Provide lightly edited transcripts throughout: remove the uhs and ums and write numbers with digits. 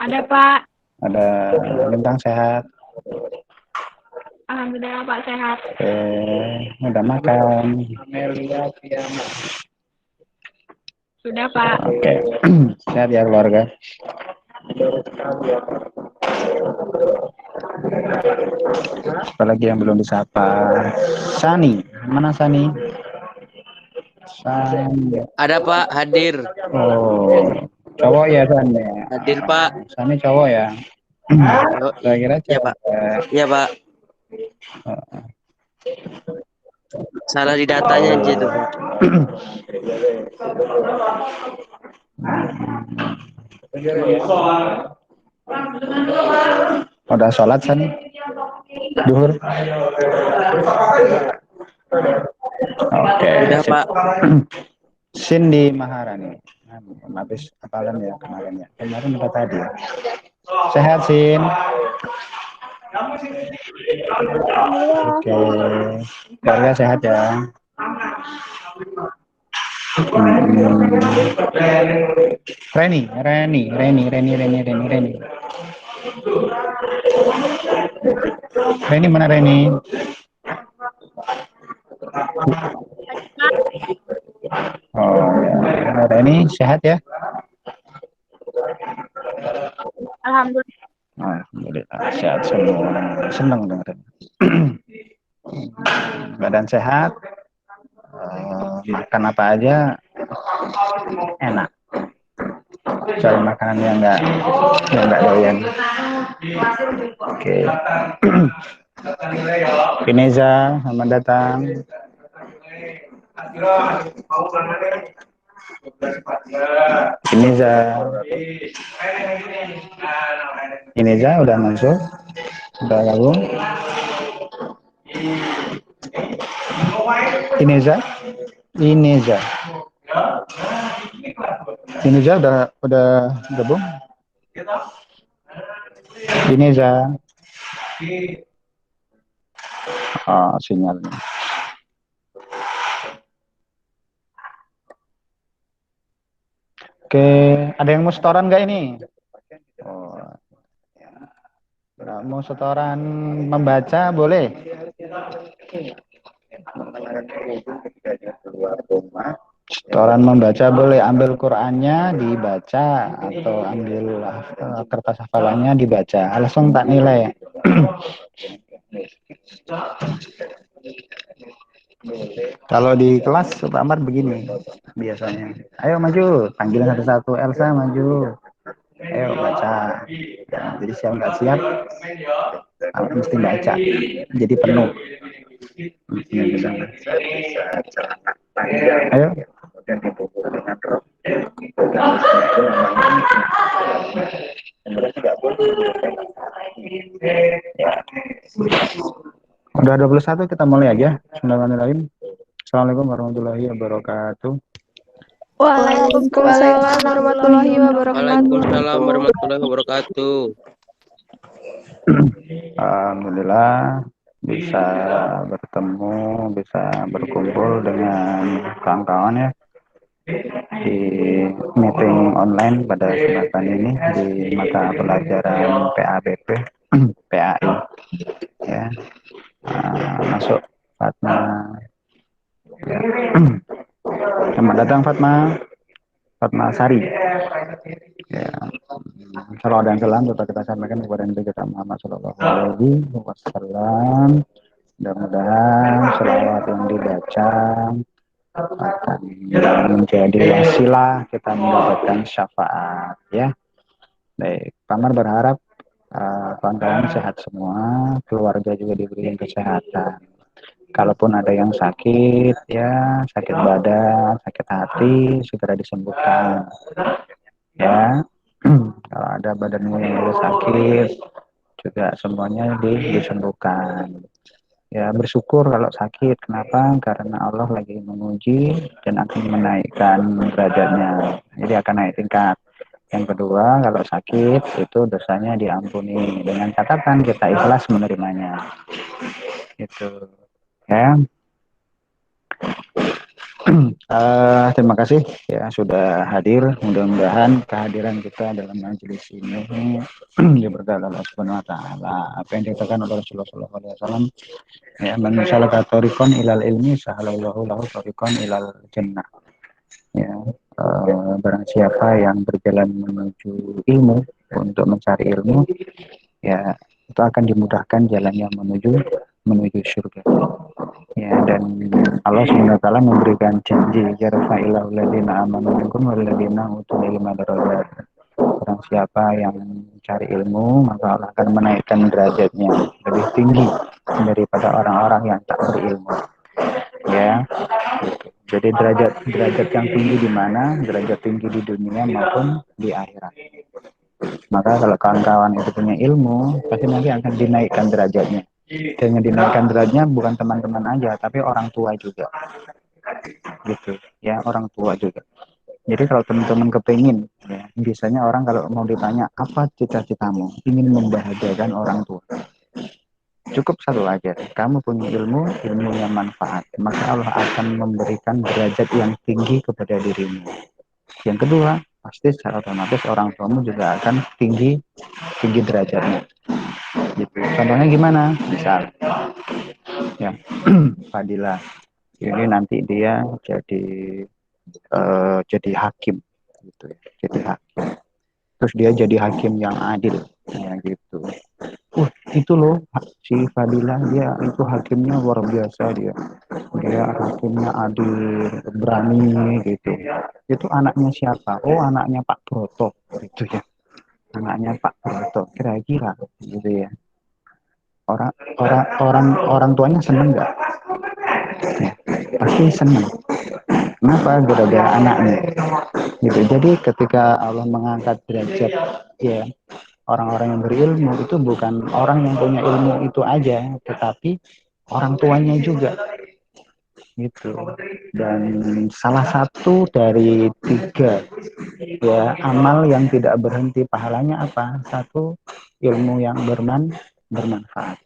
Ada Pak. Ada Lintang sehat. Alhamdulillah Pak sehat. Oke, udah makan. Sudah Pak. Oke, sehat ya keluarga. Apalagi yang belum disapa. Sani, mana Sani? Sani. Ada Pak, hadir. Oh, cowok ya Sani. Hadir Pak. Sani cowok ya. Yo, Saya kira iya Pak. cewek. Iya Pak. Salah di datanya aja tuh Pak. Udah sholat Sani? Duhur? Oke, Udah sip. Pak. Cindy Maharani. Habis hafalan ya kemarin ya. Kemarin apa tadi ya? Sehat Sin. Alhamdulillah. Oke. Keluarga sehat ya. Reni. Reni mana Reni? Oh ya, Reni sehat ya? Alhamdulillah. Alhamdulillah sehat semua. Senang dengerin. Badan sehat, makan apa aja enak. Cari makanan yang nggak doyan. Oke. Pineza, selamat datang. Pineza udah masuk, udah gabung. Ineza udah gabung. Ineza. Sinyalnya. Oke, ada yang mau setoran nggak ini? Oh, mau setoran membaca boleh? Setoran membaca boleh, ambil Qurannya dibaca atau ambil kertas hafalannya dibaca. Langsung tak nilai. Kalau di kelas Pak Amar begini biasanya. Ayo maju, panggilan satu-satu. Elsa maju. Ayo baca. Nah, jadi siap nggak siap, mesti baca. Jadi penuh. Ayo. Udah 21 kita mulai aja. Bismillahirrahmanirrahim. Assalamualaikum warahmatullahi wabarakatuh. Waalaikumsalam warahmatullahi wabarakatuh. Waalaikumsalam warahmatullahi wabarakatuh. Alhamdulillah bisa bertemu, bisa berkumpul dengan kawan-kawan ya di meeting online pada kesempatan ini di mata pelajaran PABP, PAI ya. Masuk Fatma ya. Selamat datang Fatma Sari ya. Salam dan salam dapat kita sampaikan kepada Nabi kita Muhammad Shallallahu Alaihi Wasallam. Mudah-mudahan selawat yang dibaca akan menjadi wasilah kita mendapatkan syafaat ya. Baik, Pamar berharap kawan-kawan sehat semua, keluarga juga diberi kesehatan. Kalaupun ada yang sakit ya, sakit badan, sakit hati, segera disembuhkan ya. Kalau ada badanmu yang sakit juga semuanya disembuhkan ya. Bersyukur kalau sakit, kenapa? Karena Allah lagi menguji dan akan menaikkan derajatnya, jadi akan naik tingkat. Yang kedua, kalau sakit itu dosanya diampuni dengan catatan kita ikhlas menerimanya itu ya. Terima kasih ya sudah hadir. Mudah-mudahan kehadiran kita dalam majelis ini diberkahi Allah Subhanahu wa taala. Apa yang dikatakan oleh Rasulullah sallallahu alaihi wasallam, ya, man salaka tariqan ilal ilmi sahalallahu lahu tariqan ilal jannah. Ya, barang siapa yang berjalan menuju ilmu untuk mencari ilmu, ya itu akan dimudahkan jalannya menuju surga. Ya, dan Allah SWT memberikan janji, yarfa'illahu alladziina aamanu minkum walladziina utul ilma darajat. Barang siapa yang mencari ilmu, maka Allah akan menaikkan derajatnya lebih tinggi daripada orang-orang yang tak berilmu. Ya, gitu. Jadi derajat yang tinggi di mana? Derajat tinggi di dunia maupun di akhirat. Maka kalau kawan-kawan itu punya ilmu, pasti nanti akan dinaikkan derajatnya. Dan yang dinaikkan derajatnya bukan teman-teman aja, tapi orang tua juga. Gitu, ya, orang tua juga. Jadi kalau teman-teman kepingin, ya, biasanya orang kalau mau ditanya, apa cita-citamu? Ingin membahagiakan orang tua. Cukup satu aja, kamu punya ilmu yang manfaat, maka Allah akan memberikan derajat yang tinggi kepada dirimu. Yang kedua, pasti secara otomatis orang tuamu juga akan tinggi derajatnya. Gitu. Contohnya gimana? Misal, ya, Fadila, ini nanti dia jadi hakim, gitu ya, jadi hakim. Terus dia jadi hakim yang adil, ya gitu. Itu loh si Fadila, dia itu hakimnya luar biasa, dia hakimnya adil, berani gitu. Itu anaknya siapa? Oh, anaknya Pak Broto, gitu ya. Anaknya Pak Broto, kira-kira gitu ya. Orang tuanya seneng nggak? Ya, pasti seneng. Kenapa? Gara-gara anaknya. Gitu. Jadi ketika Allah mengangkat derajat, ya, orang-orang yang berilmu itu bukan orang yang punya ilmu itu aja, tetapi orang tuanya juga. Gitu. Dan salah satu dari 3, ya, amal yang tidak berhenti pahalanya apa? Satu, ilmu yang bermanfaat.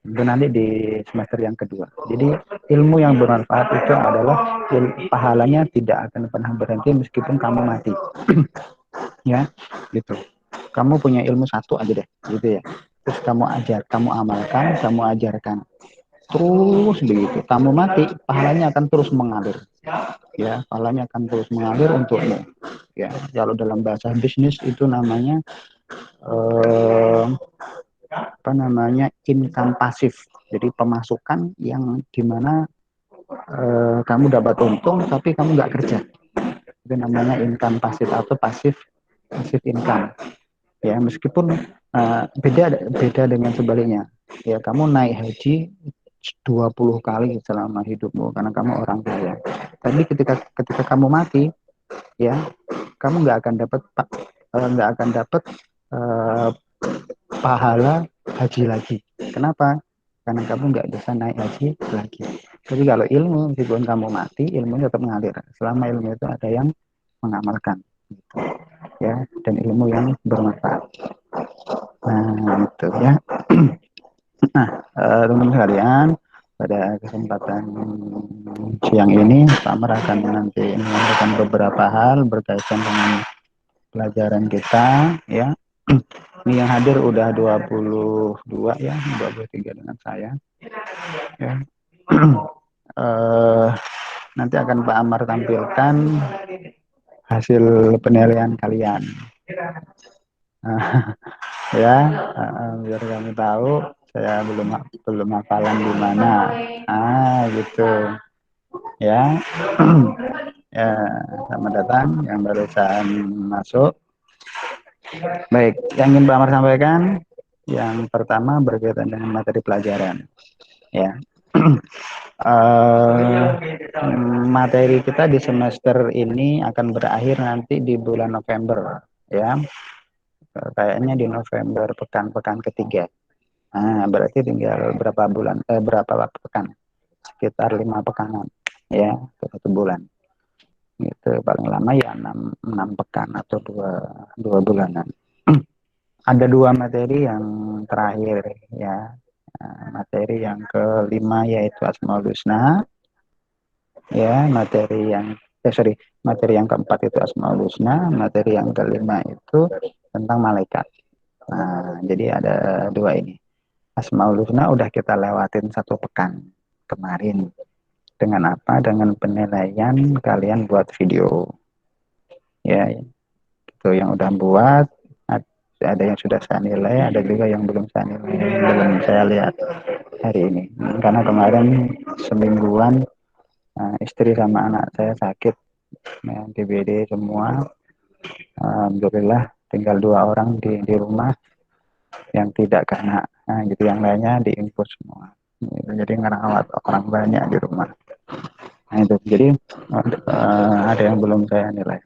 Itu nanti di semester yang kedua. Jadi ilmu yang bermanfaat itu adalah pahalanya tidak akan pernah berhenti meskipun kamu mati. Ya, gitu. Kamu punya ilmu satu aja deh, gitu ya. Terus kamu amalkan, kamu ajarkan. Terus begitu. Kamu mati, pahalanya akan terus mengalir. Ya, pahalanya akan terus mengalir untukmu. Ya, kalau dalam bahasa bisnis itu namanya income pasif. Jadi pemasukan yang dimana kamu dapat untung tapi kamu nggak kerja. Itu namanya income pasif atau pasif income. Ya, meskipun beda dengan sebaliknya. Ya, kamu naik haji 20 kali selama hidupmu karena kamu orang kaya. Tapi ketika kamu mati, ya, kamu nggak akan dapat pahala haji lagi. Kenapa? Karena kamu nggak bisa naik haji lagi. Tapi kalau ilmu, meskipun kamu mati, ilmunya tetap mengalir. Selama ilmu itu ada yang mengamalkan, gitu. Ya, dan ilmu yang bermanfaat. Nah, itu ya. Nah, teman-teman sekalian, pada kesempatan siang ini, Pak Amar akan nanti menyampaikan beberapa hal berkaitan dengan pelajaran kita, ya. Ini yang hadir udah 22 ya, 23 dengan saya. Ya. Nanti akan Pak Amar tampilkan hasil penilaian kalian. Ya, biar kami tahu saya belum hafalan di mana. Gitu. Ya. Ya, selamat datang yang barusan masuk. Baik, yang ingin Pak Amar sampaikan yang pertama berkaitan dengan materi pelajaran. Ya. Materi kita di semester ini akan berakhir nanti di bulan November, ya. Kayaknya di November pekan ketiga. Nah, berarti tinggal berapa pekan? Sekitar 5 pekanan, ya, 1 bulan. Itu paling lama ya 6 pekan atau 2 bulanan. Ada 2 materi yang terakhir, ya. Materi yang kelima yaitu Asmaul Husna. Ya, materi yang keempat itu Asmaul Husna, materi yang kelima itu tentang malaikat. Nah, jadi ada dua ini. Asmaul Husna udah kita lewatin 1 pekan kemarin. Dengan apa? Dengan penilaian kalian buat video. Ya, itu yang udah buat, ada yang sudah saya nilai, ada juga yang belum saya nilai, belum saya lihat hari ini. Karena kemarin semingguan istri sama anak saya sakit, ya, DBD semua. Alhamdulillah tinggal 2 orang di rumah yang tidak kena, gitu, yang lainnya diinfus semua. Jadi ngerawat orang banyak di rumah. Nah itu, jadi ada yang belum saya nilai.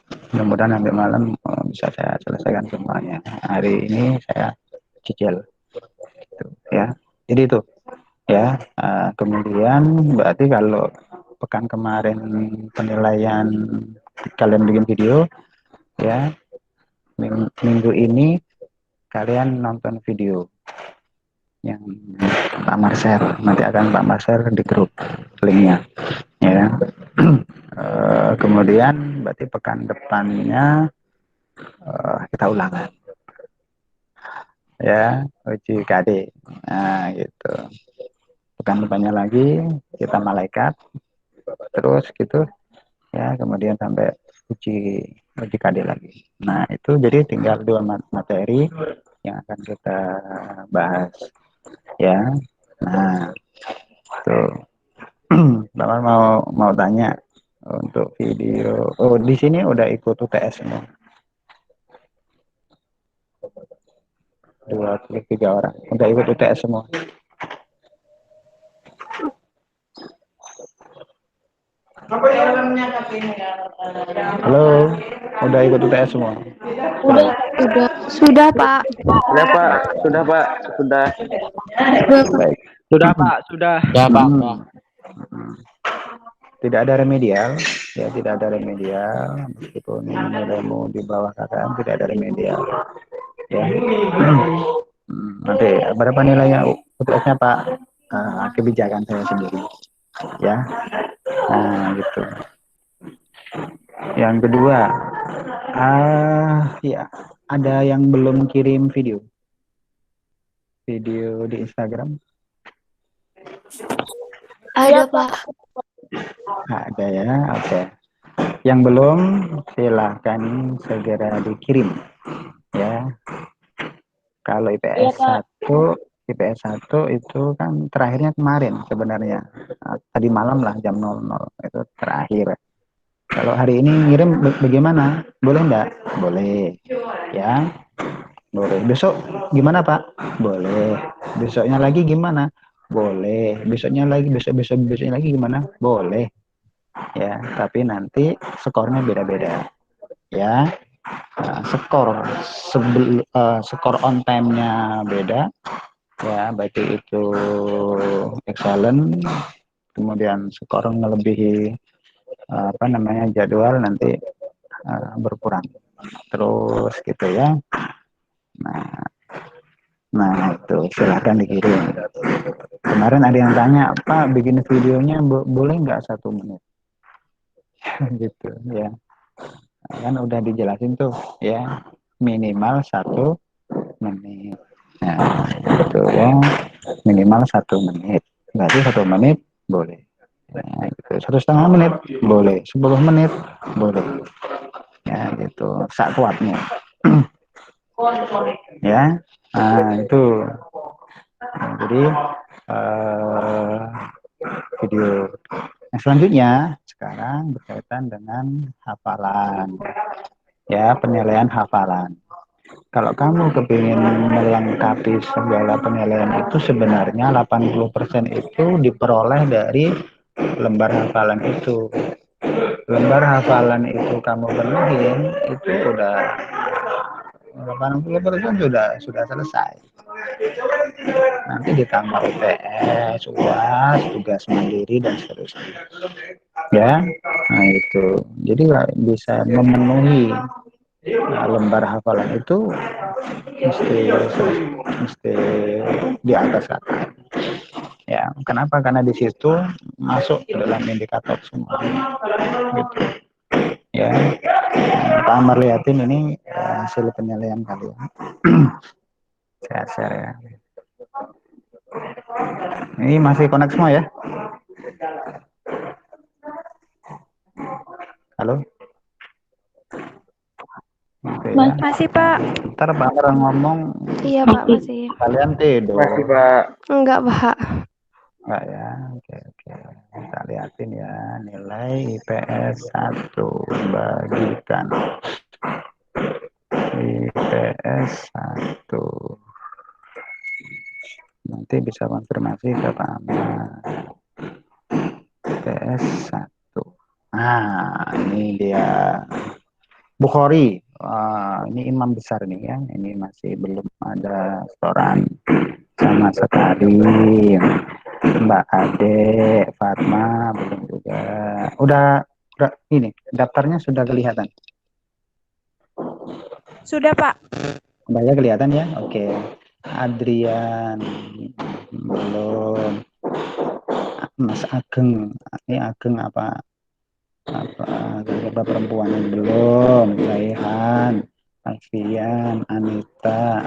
Mudah-mudahan nanti malam bisa saya selesaikan semuanya. Hari ini saya cicil, gitu, ya. Jadi itu, ya. Kemudian berarti kalau pekan kemarin penilaian kalian bikin video, ya, minggu ini kalian nonton video yang Pak Marcel, nanti akan Pak Marcel di grup linknya, ya. Kemudian berarti pekan depannya kita ulangan, ya, uji KD. Nah gitu, pekan depannya lagi kita malaikat, terus gitu, ya, kemudian sampai uji uji KD lagi. Nah itu jadi tinggal 2 materi yang akan kita bahas, ya. Nah tuh. Bapak mau tanya untuk video. Oh, di sini udah ikut UTS semua. 23 orang udah ikut UTS semua. Halo, udah ikut UTS semua. Udah, sudah Pak. Sudah Pak, sudah Pak, sudah. Baik. Sudah Pak, sudah. Ya Pak. Tidak ada remedial, ya, tidak ada remedial, meskipun nilaimu di bawah KKM tidak ada remedial, ya. Nanti berapa nilainya UTS-nya Pak? Kebijakan saya sendiri, ya. Nah gitu. Yang kedua, ya, ada yang belum kirim video di Instagram? Ada Pak. Ada, ya. Oke. Yang belum, silahkan segera dikirim, ya. Kalau IPS 1 itu kan terakhirnya kemarin sebenarnya. Tadi malam lah jam 00 itu terakhir. Kalau hari ini ngirim bagaimana? Boleh enggak? Boleh, ya. Boleh. Besok gimana Pak? Boleh. Besoknya lagi gimana? Boleh. Besoknya lagi, besoknya lagi gimana? Boleh. Ya, tapi nanti skornya beda-beda, ya. Skor on time-nya beda, ya, baik itu excellent, kemudian skor ngelebihi jadwal nanti berkurang terus, gitu, ya. Nah itu silahkan dikirim. Kemarin ada yang tanya, Pak, bikin videonya boleh nggak 1 menit? Gitu, ya. Kan udah dijelasin tuh, ya, minimal 1 menit. Nah itu, ya, minimal 1 menit. Berarti 1 menit boleh. Nah, gitu. 1,5 menit boleh, 10 menit boleh, ya, gitu, sak kuatnya. Ya, nah itu. Nah, jadi video yang selanjutnya sekarang berkaitan dengan hafalan, ya, penilaian hafalan. Kalau kamu kepingin melengkapi segala penilaian itu, sebenarnya 80% itu diperoleh dari lembar hafalan itu. Lembar hafalan itu kamu penuhin, itu udah 80% sudah selesai. Nanti ditambah UTS, UAS, tugas mandiri, dan seterusnya, ya. Nah itu, jadi bisa memenuhi lembar hafalan itu mesti di atas kata. Ya, kenapa? Karena di situ masuk ke dalam indikator semua. Gitu. Ya, Pak Amar liatin ini hasil penilaian kalian. Saya share ya. Ini masih connect semua ya? Halo? Oke, ya. Masih, Pak. Ntar Pak Amar ngomong, Iya, Pak, masih. kalian tidur. Masih, Pak. Enggak, Pak. Enggak ya, oke. Kita liatin ya, nilai IPS 1 bagikan IPS 1. Nanti bisa konfirmasi ke Pak Amar. IPS 1. Nah, ini dia. Bukhari. Ini imam besar nih ya. Ini masih belum ada setoran sama sekali. Mbak Ade, Fatma belum juga. Udah ini daftarnya sudah kelihatan. Sudah, Pak. Mbaknya kelihatan ya? Oke. Adrian belum. Mas Ageng, ini Ageng apa perempuan belum. Raihan, Alfian, Anita,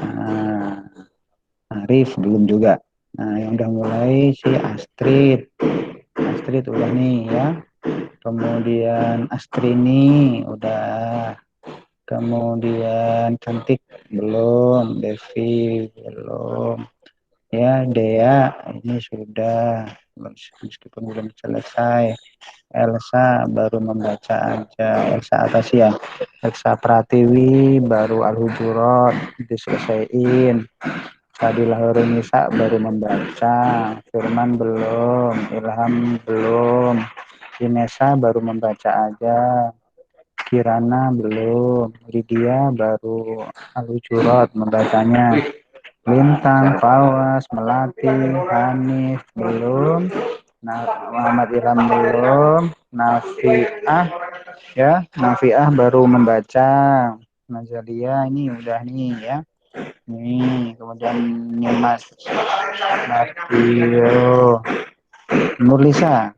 Arif belum juga. Nah, yang udah mulai si Astrid udah nih ya. Kemudian Astrini udah. Kemudian Cantik belum, Devi belum. Ya, Dea ini sudah meskipun belum selesai. Elsa baru membaca aja. Elsa atas ya. Elsa Pratiwi baru Al-Hujurat diselesaiin. Fadilah Nisa baru membaca. Firman belum. Ilham belum. Inesa baru membaca aja. Kirana belum. Lydia baru Al-Hujurat membacanya. Lintang, Fawas, Melati, Hanif belum. Muhammad Ilham belum. Nafiah ya, Nafiah baru membaca. Nazalia ini udah nih ya. Nih, kemudian Nyimas Martio. Nurlisa.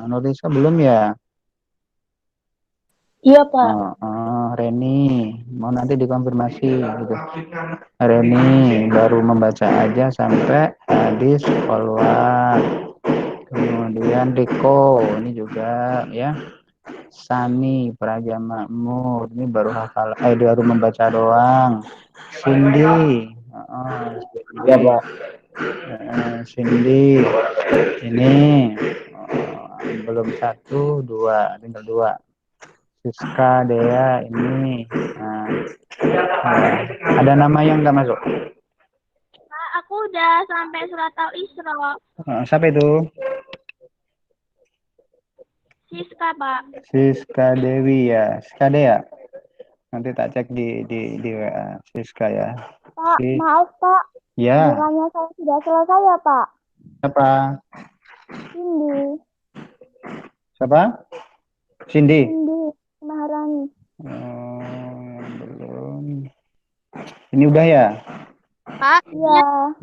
Nurlisa belum ya? Iya, Pak. Reni mau nanti dikonfirmasi gitu. Reni baru membaca aja sampai hadis follow. Kemudian Riko ini juga ya. Sani Praja Makmur ini baru hafal, baru membaca doang. Cindy, Ya, Pak. Cindy ini belum 1, 2, tinggal 2. Siska, Dea ini ada nama yang nggak masuk. Pak, aku udah sampai surat Al-Isra. Siapa itu? Siska, Pak. Siska Dewi ya. Siska Dea. Nanti tak cek di WA Siska ya. Pak, maaf, Pak. Ya. Bukannya saya sudah selesai ya, Pak? Siapa? Cindy. Siapa? Cindy. Cindy Maharani. Belum. Ini udah ya? Pak, ya.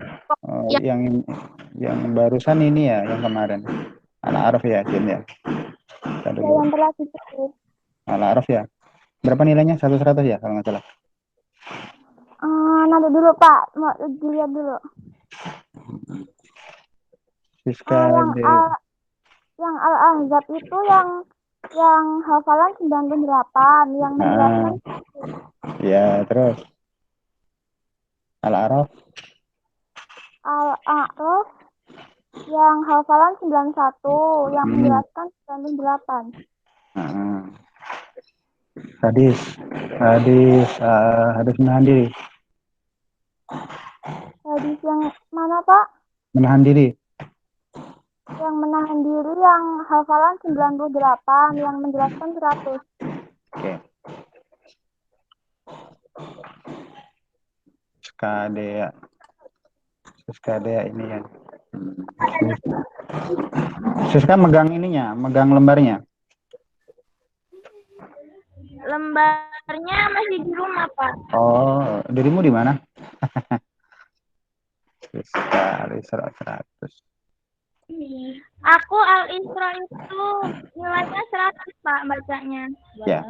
Yang barusan ini ya, yang kemarin. Al-Araf ya, Cin ya. Ya, yang telah ditulis. Al-Araf ya. Berapa nilainya? 1/100 ya, kalau nggak salah. Nanti dulu, Pak. Mau dilihat dulu. Yang Al-Ahzab itu yang hafalan 98, yang menjelaskan ya, terus Al-Araf yang hafalan 91, yang menjelaskan 98. Hadis menahan diri. Hadis yang mana, Pak? Menahan diri. Yang menahan diri yang hafalan 98, yang menjelaskan 100. Oke. Skadea ini ya. Siska megang ininya, megang lembarnya. Lembarnya masih di rumah, Pak. Oh, dirimu di mana? Siska 100. Aku Al Isra itu nilainya 100 Pak bacanya. Ya.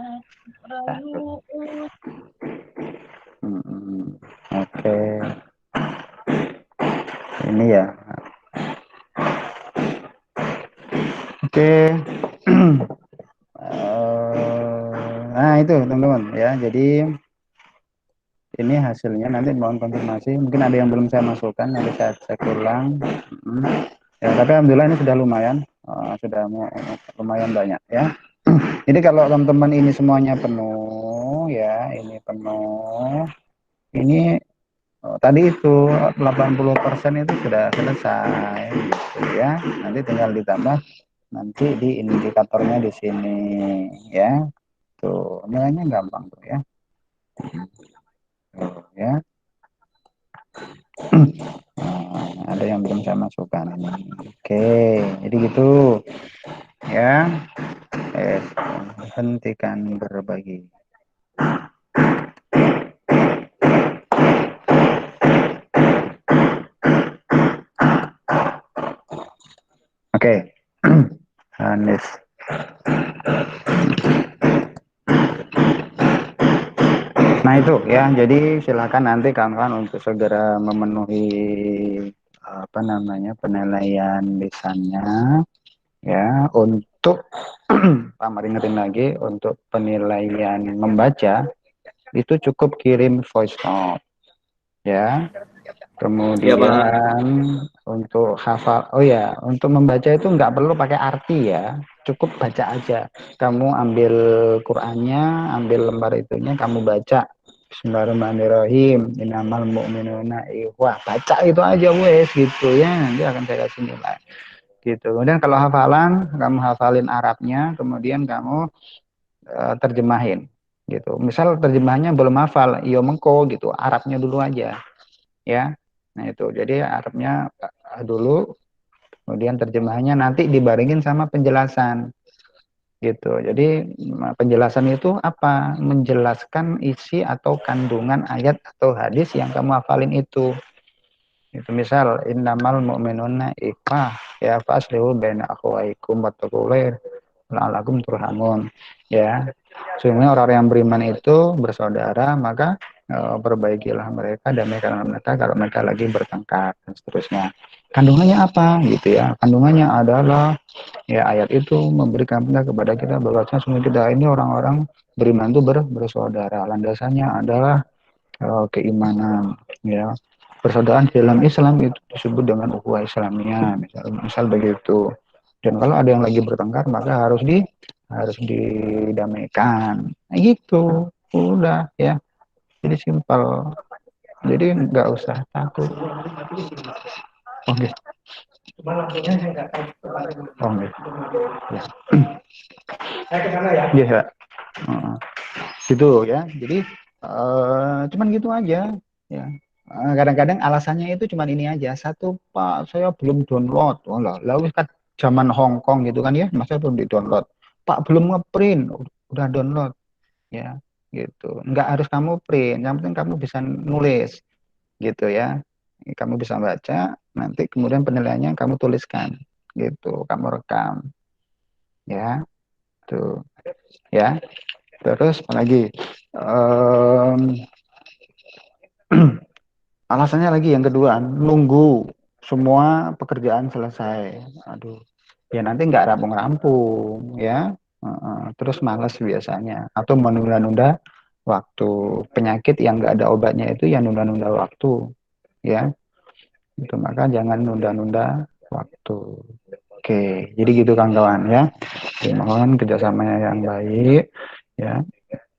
Oke. Ini ya. Oke. Nah itu teman-teman ya. Jadi ini hasilnya nanti mohon konfirmasi. Mungkin ada yang belum saya masukkan, nanti saya cek ulang. Ya, tapi alhamdulillah ini sudah lumayan, sudah lumayan banyak ya. Jadi kalau teman-teman ini semuanya penuh ya, ini penuh. Ini tadi itu 80% itu sudah selesai gitu ya. Nanti tinggal ditambah nanti di indikatornya di sini ya. Tuh, nilainya gampang tuh ya. Tuh, ya. Ada yang belum saya masukkan ini. Oke, jadi gitu ya. Hentikan berbagi. Oke, Hanis. Nah itu ya, jadi silakan nanti kawan-kawan untuk segera memenuhi apa namanya penilaian lisannya ya. Untuk Pak Mari ingetin lagi untuk penilaian membaca itu cukup kirim voice note ya. Ya Pak. Kemudian untuk hafal, oh ya, untuk membaca itu nggak perlu pakai arti ya, cukup baca aja. Kamu ambil Qurannya, ambil lembar itunya, kamu baca. Bismillahirrahmanirrahim. Innamal mu'minuna ikhwah. Baca itu aja wes gitu ya, nanti akan saya kasih nilai. Gitu. Kemudian kalau hafalan, kamu hafalin Arabnya, kemudian kamu terjemahin. Gitu. Misal terjemahannya belum hafal, iyo mengko gitu, Arabnya dulu aja ya. Nah itu jadi Arabnya dulu, kemudian terjemahannya nanti dibaringin sama penjelasan gitu. Jadi penjelasan itu apa? Menjelaskan isi atau kandungan ayat atau hadis yang kamu hafalin itu. Itu misal innamal mu'minuna ikhwah ya faslihu baina akhwaikum wattaqullaha la'allakum turhamun ya. Sehingga orang yang beriman itu bersaudara, maka perbaikilah mereka, damaikanlah mereka kalau mereka lagi bertengkar dan seterusnya. Kandungannya apa gitu ya? Kandungannya adalah ya ayat itu memberikan perintah kepada kita bahwa semua kita ini orang-orang beriman itu bersaudara. Landasannya adalah keimanan ya. Persaudaraan dalam Islam itu disebut dengan ukhuwah Islamiyah, misal begitu. Dan kalau ada yang lagi bertengkar maka harus didamaikan. Nah, gitu. Udah ya. Jadi simpel. Jadi nggak usah takut. Oke. Oke. Ya. Saya ke sana ya. Iya. Gitu ya. Jadi cuman gitu aja ya. Kadang-kadang alasannya itu cuman ini aja. Satu, Pak, saya belum download. Oh lah, lalu kan zaman Hong Kong gitu kan ya, masa belum di-download. Pak, belum ngeprint, udah download ya. Gitu. Nggak harus kamu print, yang penting kamu bisa nulis gitu ya. Kamu bisa baca, nanti kemudian penilaiannya kamu tuliskan gitu, kamu rekam ya. Tuh ya. Terus apalagi alasannya lagi yang kedua, nunggu semua pekerjaan selesai. Aduh, ya nanti nggak rampung-rampung ya. Terus malas biasanya atau menunda-nunda waktu. Penyakit yang nggak ada obatnya itu ya nunda-nunda waktu ya. Itu maka jangan nunda-nunda waktu. Oke, jadi gitu kawan-kawan ya. Mohon kerjasamanya yang baik ya.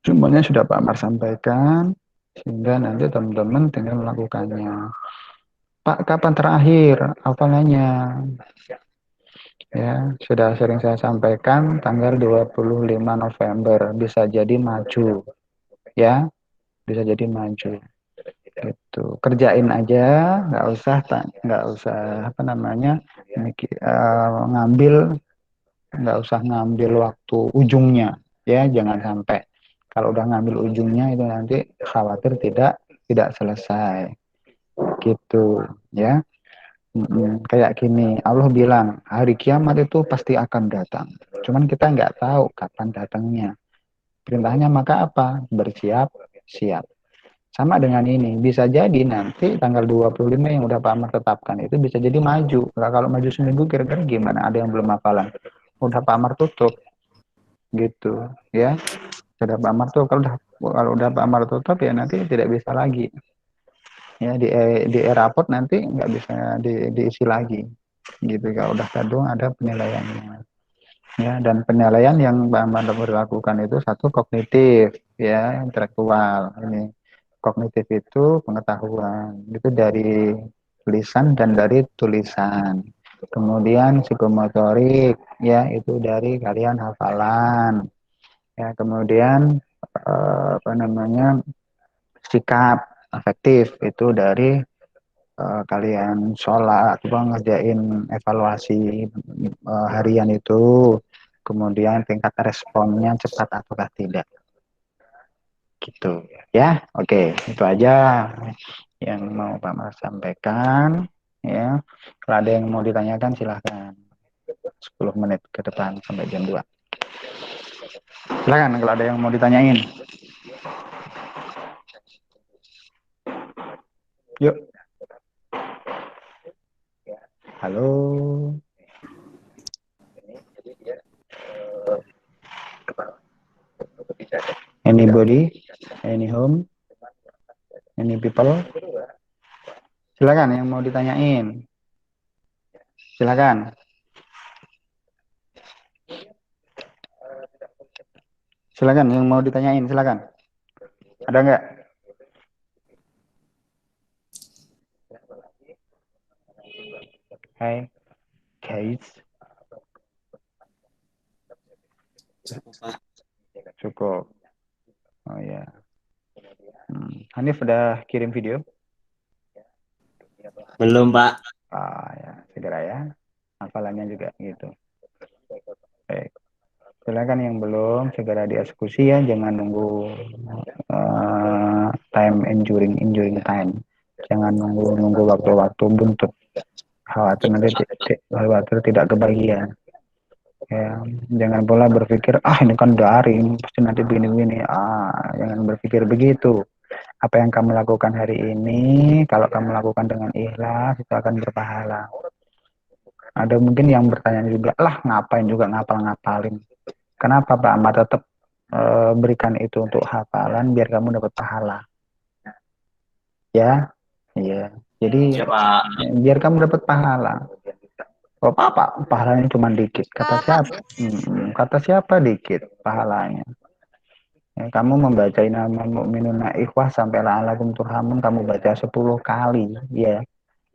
Semuanya sudah Pak Amar sampaikan sehingga nanti teman-teman tinggal melakukannya. Pak, kapan terakhir hafalannya? Ya, sudah sering saya sampaikan tanggal 25 November bisa jadi maju. Ya, bisa jadi maju. Gitu. Kerjain aja, nggak usah apa namanya? Ngambil nggak usah ngambil waktu ujungnya. Ya, jangan sampai kalau udah ngambil ujungnya itu nanti khawatir tidak selesai. Gitu, ya. Kayak gini, Allah bilang hari kiamat itu pasti akan datang. Cuman kita nggak tahu kapan datangnya. Perintahnya maka apa? Bersiap, siap. Sama dengan ini, bisa jadi nanti tanggal 25 yang udah Pak Amar tetapkan itu bisa jadi maju. Nah, kalau maju seminggu kira-kira gimana? Ada yang belum hafalan. Udah Pak Amar tutup gitu ya. Udah Pak Amar tuh kalau udah Pak Amar tutup ya nanti tidak bisa lagi. Ya di rapot nanti nggak bisa diisi lagi. Gitu kalau udah kadung ada penilaiannya. Ya, dan penilaian yang Mbak Amanda lakukan itu satu kognitif, ya, intelektual. Ini kognitif itu pengetahuan, itu dari lisan dan dari tulisan. Kemudian psikomotorik, ya, itu dari kalian hafalan. Ya, kemudian apa namanya sikap afektif itu dari kalian sholat atau ngerjain evaluasi harian itu, kemudian tingkat responnya cepat ataukah tidak, gitu ya. Oke, itu aja yang mau Pak Mas sampaikan ya. Kalau ada yang mau ditanyakan silahkan, 10 menit ke depan sampai jam 2. Silahkan kalau ada yang mau ditanyain. Yuk. Halo. Anybody? Any home? Any people? Silakan yang mau ditanyain. Silakan. Silakan yang mau ditanyain, silakan. Ada nggak? Hai, guys. Cukup. Oh ya. Hanif udah kirim video? Belum, Pak. Ah ya, segera ya. Hafalannya juga gitu. Baik. Silakan yang belum segera dieksekusi ya, jangan nunggu time enduring time. Jangan nunggu waktu-waktu buntut. Khawatir nanti khawatir tidak kebagian. Ya, jangan pula berpikir ini kan daring pasti nanti begini-begini. Jangan berpikir begitu. Apa yang kamu lakukan hari ini, kalau kamu lakukan dengan ikhlas itu akan berpahala. Ada mungkin yang bertanya juga, lah ngapain juga ngapalin. Kenapa Pak Ahmad tetap berikan itu untuk hafalan biar kamu dapat pahala? Ya, iya. Jadi Ya, Pak. biar kamu dapat pahala. Oh, apa pahalanya cuma dikit? Kata siapa? Kata siapa dikit pahalanya? Ya, kamu membaca nama mu'minuna ikhwah sampai la'alakum turhamun kamu baca 10 kali, ya.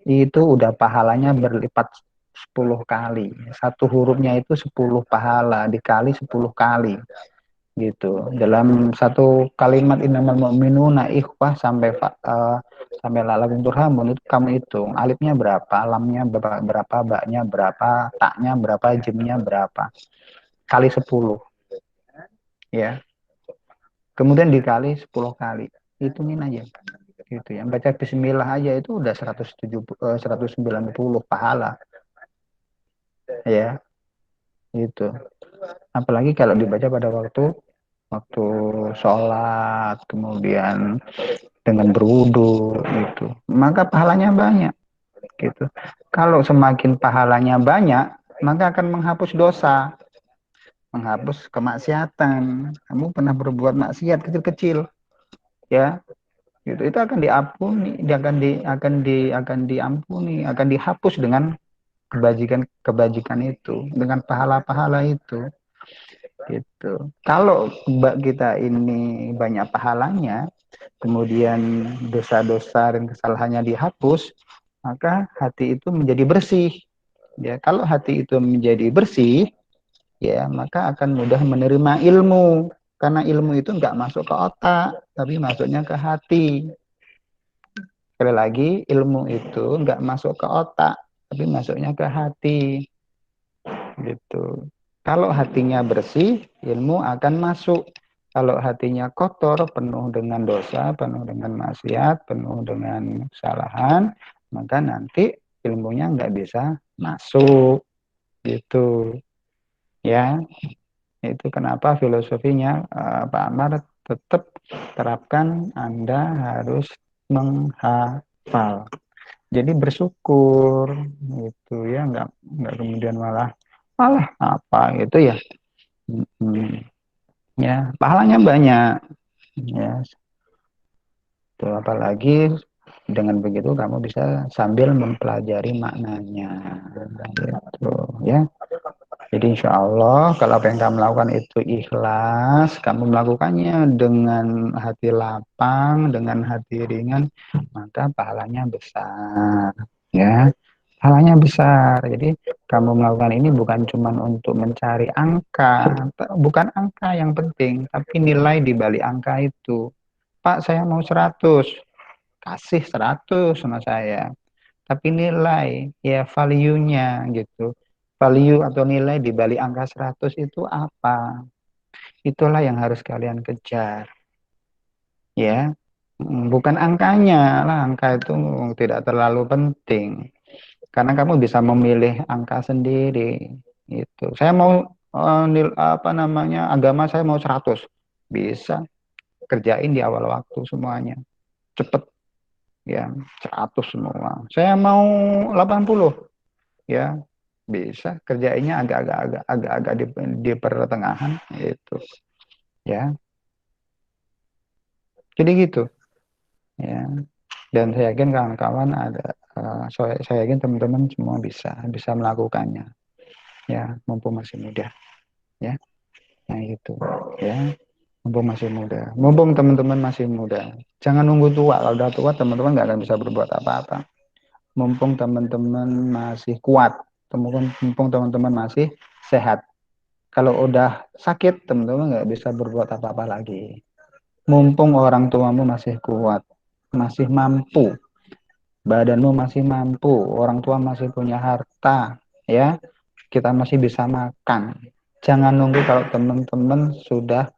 Itu udah pahalanya berlipat 10 kali. Satu hurufnya itu 10 pahala dikali 10 kali. Gitu. Dalam satu kalimat innamal mu'minuna ikhwah sampai la'alakum turhamun itu kamu hitung alifnya berapa, lamnya berapa, baknya berapa, taknya berapa, jimnya berapa. Kali 10, ya. Kemudian dikali 10 kali. Hitungin aja. Gitu ya. Baca bismillah aja itu udah 190 pahala. Ya, gitu. Apalagi kalau dibaca pada waktu sholat, kemudian dengan berwudu gitu. Maka pahalanya banyak gitu. Kalau semakin pahalanya banyak, maka akan menghapus dosa, menghapus kemaksiatan. Kamu pernah berbuat maksiat kecil-kecil, ya, gitu. Itu akan diampuni, akan diampuni, akan dihapus dengan kebajikan itu, dengan pahala-pahala itu. Gitu. Kalau kita ini banyak pahalanya, kemudian dosa-dosa dan kesalahannya dihapus, maka hati itu menjadi bersih. Ya, kalau hati itu menjadi bersih, ya maka akan mudah menerima ilmu. Karena ilmu itu nggak masuk ke otak, tapi masuknya ke hati. Sekali lagi, ilmu itu nggak masuk ke otak, tapi masuknya ke hati. Gitu. Kalau hatinya bersih, ilmu akan masuk. Kalau hatinya kotor, penuh dengan dosa, penuh dengan maksiat, penuh dengan kesalahan, maka nanti ilmunya nggak bisa masuk gitu ya. Itu kenapa filosofinya Pak Amar tetap terapkan Anda harus menghafal. Jadi bersyukur gitu ya, nggak kemudian malah apa gitu ya. Ya, pahalanya banyak ya. Tuh, apalagi dengan begitu kamu bisa sambil mempelajari maknanya gitu ya. Jadi insya Allah kalau apa yang kamu lakukan itu ikhlas, kamu melakukannya dengan hati lapang, dengan hati ringan, maka pahalanya besar. Ya, pahalanya besar. Jadi kamu melakukan ini bukan cuma untuk mencari angka, bukan angka yang penting, tapi nilai di balik angka itu. Pak, saya mau 100, kasih 100 sama saya. Tapi nilai, ya value-nya gitu. Value atau nilai di balik angka 100 itu apa? Itulah yang harus kalian kejar. Ya, bukan angkanya lah, angka itu tidak terlalu penting. Karena kamu bisa memilih angka sendiri. Itu. Saya mau apa namanya, agama saya mau 100. Bisa kerjain di awal waktu semuanya. Cepet ya, 100 semua. Saya mau 80 ya, bisa kerjainnya agak-agak di pertengahan itu ya. Jadi gitu ya. Dan saya yakin kawan-kawan saya yakin teman-teman semua bisa melakukannya ya, mumpung masih muda ya. Nah itu ya, mumpung masih muda, mumpung teman-teman masih muda, jangan nunggu tua. Kalau udah tua teman-teman nggak akan bisa berbuat apa-apa. Mumpung teman-teman masih kuat, mumpung teman-teman masih sehat. Kalau udah sakit, teman-teman nggak bisa berbuat apa-apa lagi. Mumpung orang tuamu masih kuat, masih mampu, badanmu masih mampu, orang tua masih punya harta, ya, kita masih bisa makan. Jangan nunggu kalau teman-teman sudah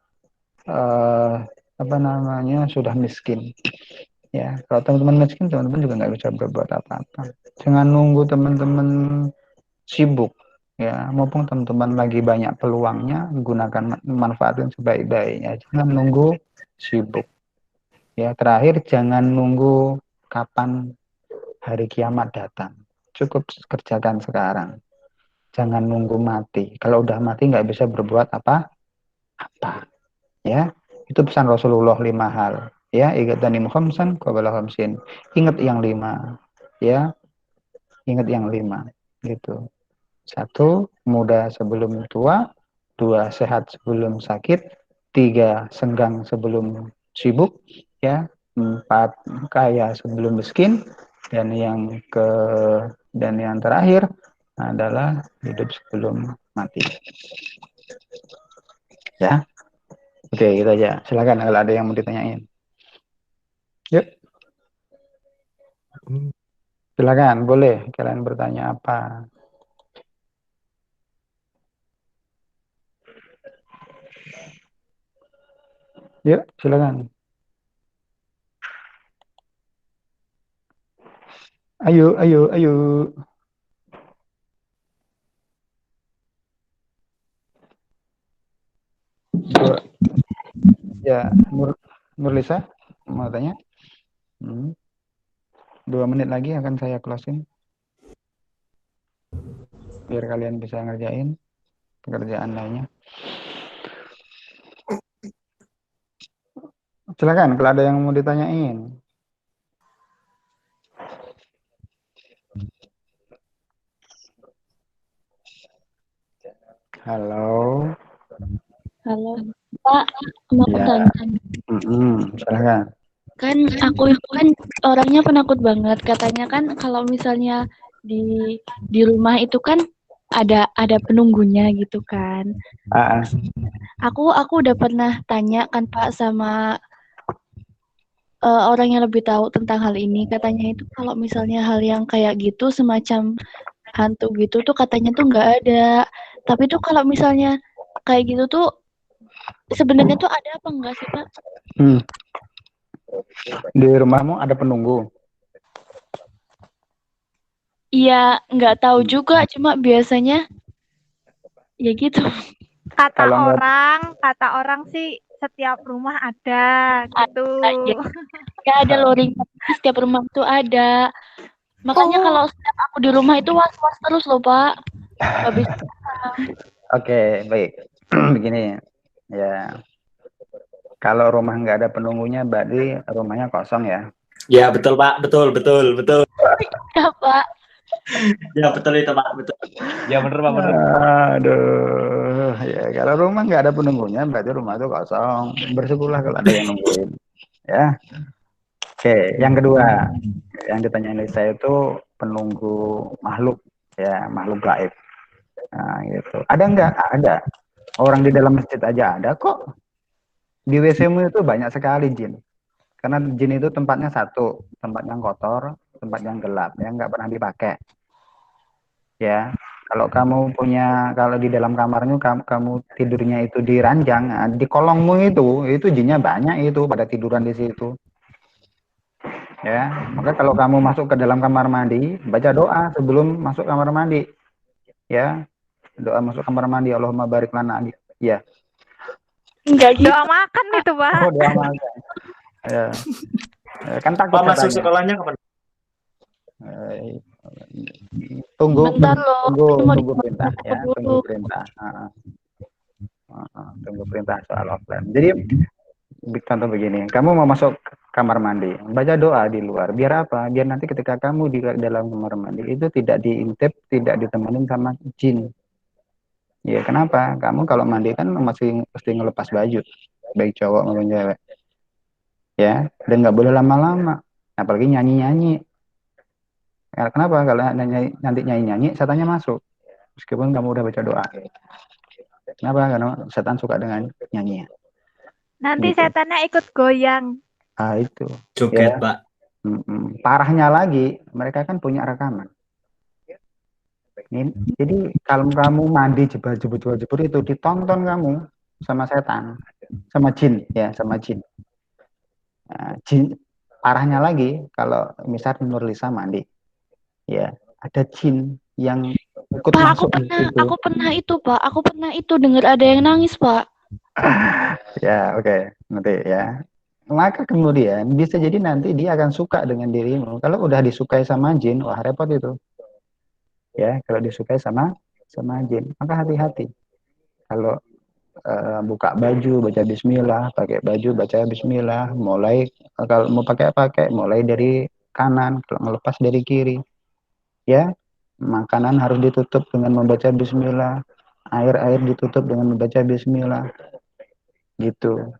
apa namanya, sudah miskin. Ya, kalau teman-teman miskin, teman-teman juga nggak bisa berbuat apa-apa. Jangan nunggu teman-teman sibuk. Ya, mumpung teman-teman lagi banyak peluangnya, gunakan manfaatin sebaik-baiknya. Jangan nunggu sibuk. Ya, terakhir jangan nunggu kapan hari kiamat datang. Cukup kerjakan sekarang. Jangan nunggu mati. Kalau udah mati nggak bisa berbuat apa-apa. Ya, itu pesan Rasulullah 5 hal. Ya, igatani khamsan qabla khamsin. Ingat yang 5. Ya, ingat yang 5. Gitu. 1, muda sebelum tua. 2, sehat sebelum sakit. 3, senggang sebelum sibuk. Ya, 4, kaya sebelum miskin. Dan yang terakhir adalah hidup sebelum mati. Ya, oke, gitu aja. Silakan kalau ada yang mau ditanyain. Yuk, silakan, boleh kalian bertanya apa? Yuk, silakan. Ayo, ayo, ayo. Ya, Nurlisa mau tanya? 2 menit lagi akan saya closing. Biar kalian bisa ngerjain pekerjaan lainnya. Silakan kalau ada yang mau ditanyain. Halo. Halo, Pak, mau Ya. tanya. Silakan. Kan aku itu kan orangnya penakut banget. Katanya kan kalau misalnya di rumah itu kan ada penunggunya gitu kan. Aku udah pernah tanya kan Pak sama orang yang lebih tahu tentang hal ini. Katanya itu kalau misalnya hal yang kayak gitu semacam hantu gitu tuh katanya tuh nggak ada. Tapi tuh kalau misalnya kayak gitu tuh sebenarnya tuh ada apa enggak sih Pak? Di rumahmu ada penunggu? Iya, nggak tahu juga, cuma biasanya ya gitu. Kata Kalau nggak orang sih setiap rumah ada gitu. Ya, ya ada loring, setiap rumah itu ada. Makanya kalau setiap aku di rumah itu was-was terus loh, Pak. Habis Oke, baik. Begini, ya. Kalau rumah nggak ada penunggunya, berarti rumahnya kosong ya. Ya betul Pak, betul. ya, Pak. Ya betul itu Pak, betul. Ya bener Pak, bener. Aduh, ya kalau rumah nggak ada penunggunya, berarti rumah itu kosong. Bersyukurlah kalau ada yang nungguin, ya. Oke, yang kedua, yang ditanyain saya itu penunggu makhluk, ya makhluk gaib. Nah, gitu. Ada nggak? Ada. Orang di dalam masjid aja ada kok. Di WC-mu itu banyak sekali jin. Karena jin itu tempatnya satu, tempat yang kotor, tempat yang gelap, yang nggak pernah dipakai. Ya, kalau kamu punya, kalau di dalam kamarnya kamu tidurnya itu di ranjang, nah, di kolongmu itu jinnya banyak itu pada tiduran di situ. Ya, maka kalau kamu masuk ke dalam kamar mandi, baca doa sebelum masuk kamar mandi. Ya, doa masuk kamar mandi, Allahumma barik lana. Ya. Enggak gitu. Doa makan itu, Pak. Oh, doa makan. Ya. Kan takut Pak masuk katanya. sekolahnya kapan? Tunggu Bentar loh, tunggu perintah ya, tunggu perintah. Tunggu perintah soal offline. Jadi contoh begini, kamu mau masuk kamar mandi, baca doa di luar. Biar apa? Biar nanti ketika kamu di dalam kamar mandi itu tidak diintip, tidak ditemenin sama jin. Ya kenapa? Kamu kalau mandi kan masih mesti ngelepas baju, baik cowok maupun cewek. Ya, dan nggak boleh lama-lama, apalagi nyanyi-nyanyi. Kenapa? Kalau nanti nyanyi-nyanyi, setannya masuk. Meskipun kamu udah baca doa. Kenapa? Karena setan suka dengan nyanyian. Nanti Gitu. setannya ikut goyang. Itu. Joget Ya. Pak. Parahnya lagi, mereka kan punya rekaman. Jadi kalau kamu mandi jebur itu ditonton kamu sama setan, sama jin, ya sama jin. Nah, jin parahnya lagi kalau misal Nur Lisa mandi, ya ada jin yang ikut Pak, masuk di situ. aku pernah itu dengar ada yang nangis, Pak. Ya, oke. Nanti ya. Maka kemudian bisa jadi nanti dia akan suka dengan dirimu. Kalau udah disukai sama jin, wah repot itu. Ya, kalau disukai sama jin, maka hati-hati. Kalau buka baju baca bismillah, pakai baju baca bismillah, mulai kalau mau pakai mulai dari kanan, kalau melepas dari kiri. Ya, makanan harus ditutup dengan membaca bismillah, air ditutup dengan membaca bismillah. Gitu.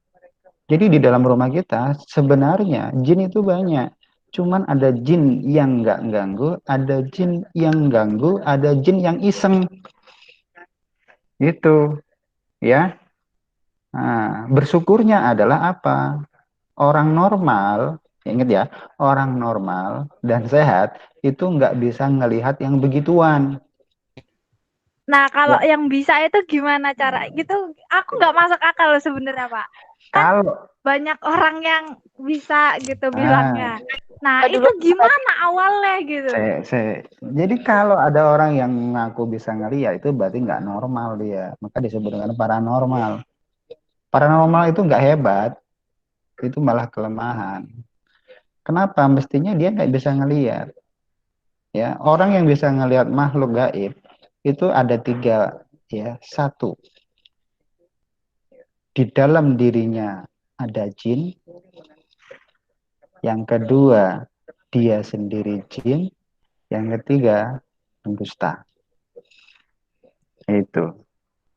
Jadi di dalam rumah kita sebenarnya jin itu banyak. Cuman ada jin yang nggak ganggu, ada jin yang ganggu, ada jin yang iseng. Gitu. Ya. Nah, bersyukurnya adalah apa? Orang normal, ingat ya, orang normal dan sehat itu nggak bisa ngelihat yang begituan. Nah, kalau yang bisa itu gimana cara? Gitu, aku nggak masuk akal loh sebenarnya, Pak. Kan Kalau banyak orang yang bisa gitu bilangnya. Nah, itu gimana awalnya gitu? Jadi kalau ada orang yang ngaku bisa ngelihat itu berarti nggak normal dia. Maka disebut dengan paranormal. Paranormal itu nggak hebat, itu malah kelemahan. Kenapa? Mestinya dia nggak bisa ngelihat. Ya, orang yang bisa ngelihat makhluk gaib itu ada 3, ya. 1, di dalam dirinya ada jin. Yang kedua, dia sendiri jin. Yang ketiga, pendusta. Itu,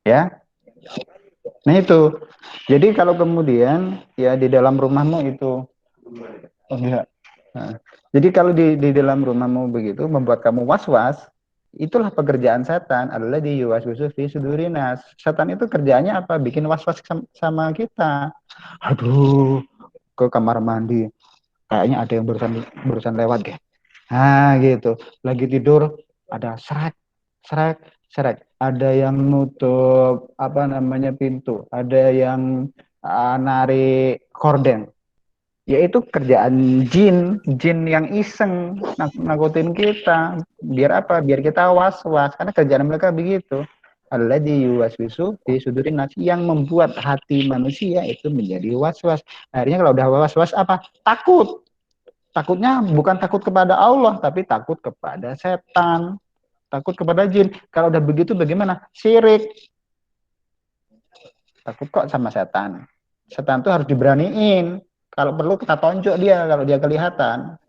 ya. Nah itu. Jadi kalau kemudian ya di dalam rumahmu itu, oh enggak. Nah, jadi kalau di dalam rumahmu begitu membuat kamu was-was, itulah pekerjaan setan, adalah di yuwaswisu fi sudurinas. Setan itu kerjanya apa? Bikin was-was sama kita. Aduh, ke kamar mandi kayaknya ada yang barusan lewat deh. Nah gitu, lagi tidur ada seret seret, ada yang nutup apa namanya pintu, ada yang narik korden. Yaitu kerjaan jin yang iseng nakutin kita. Biar apa? Biar kita was-was. Karena kerjaan mereka begitu. Alladzi yuwaswisu fi sudurin nas, yang membuat hati manusia itu menjadi was-was. Akhirnya kalau udah was-was apa? Takut. Takutnya bukan takut kepada Allah, tapi takut kepada setan, takut kepada jin. Kalau udah begitu bagaimana? Syirik. Takut kok sama setan. Setan tuh harus diberaniin. Kalau perlu kita tonjok dia kalau dia kelihatan.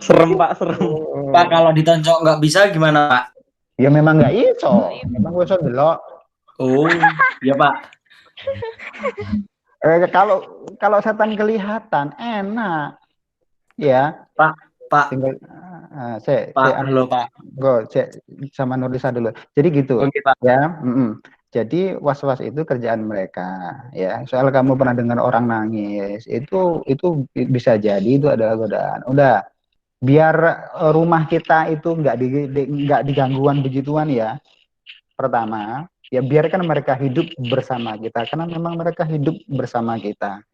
Serem Pak, serem. Pak, kalau ditonjok nggak bisa gimana Pak? Ya memang nggak iso. Memang gue iso delok. Oh, iya Pak. Kalau setan kelihatan enak. Ya. Pak. Tinggal Pak, halo Pak. Gue sama Nurlisa dulu. Jadi gitu. Oke, Pak. Ya. Jadi was-was itu kerjaan mereka. Ya. Soal kamu pernah dengar orang nangis, itu bisa jadi itu adalah godaan. Udah. Biar rumah kita itu nggak digangguan begituan ya. Pertama, ya biarkan mereka hidup bersama kita karena memang mereka hidup bersama kita.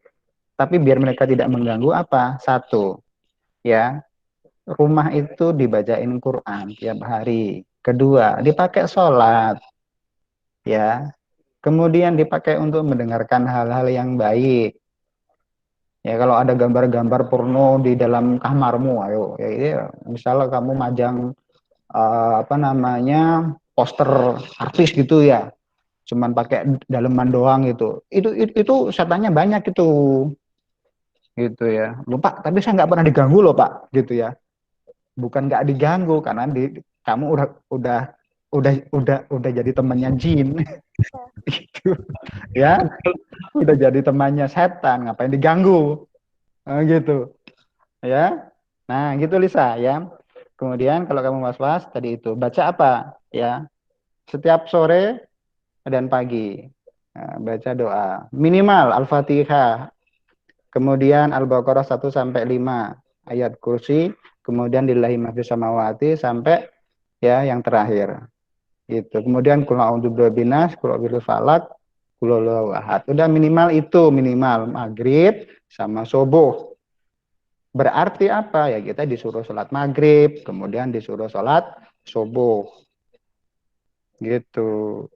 Tapi biar mereka tidak mengganggu apa? Satu, ya, rumah itu dibacain Quran tiap hari. Kedua, dipakai sholat, ya. Kemudian dipakai untuk mendengarkan hal-hal yang baik. Ya kalau ada gambar-gambar porno di dalam kamarmu, ayo, ya ini misalnya kamu majang poster artis gitu ya, cuman pakai daleman doang gitu. Itu setannya banyak gitu ya. Lupa, tapi saya nggak pernah diganggu loh Pak, gitu ya. Bukan nggak diganggu karena kamu udah jadi temannya jin, gitu ya. Udah jadi temannya setan, ngapain diganggu, gitu ya. Nah gitu Lisa ya. Kemudian kalau kamu was-was tadi itu baca apa ya, setiap sore dan pagi baca doa minimal Al-Fatihah, kemudian Al-Baqarah 1 sampai 5, ayat kursi, kemudian lillahi ma fis samawati sampai ya yang terakhir itu. Kemudian qul a'udzu birabbinas, qul a'udzu falak, qul huwallahu ahad. Udah minimal itu, minimal maghrib sama subuh. Berarti apa? Ya kita disuruh sholat maghrib, kemudian disuruh sholat subuh. Gitu.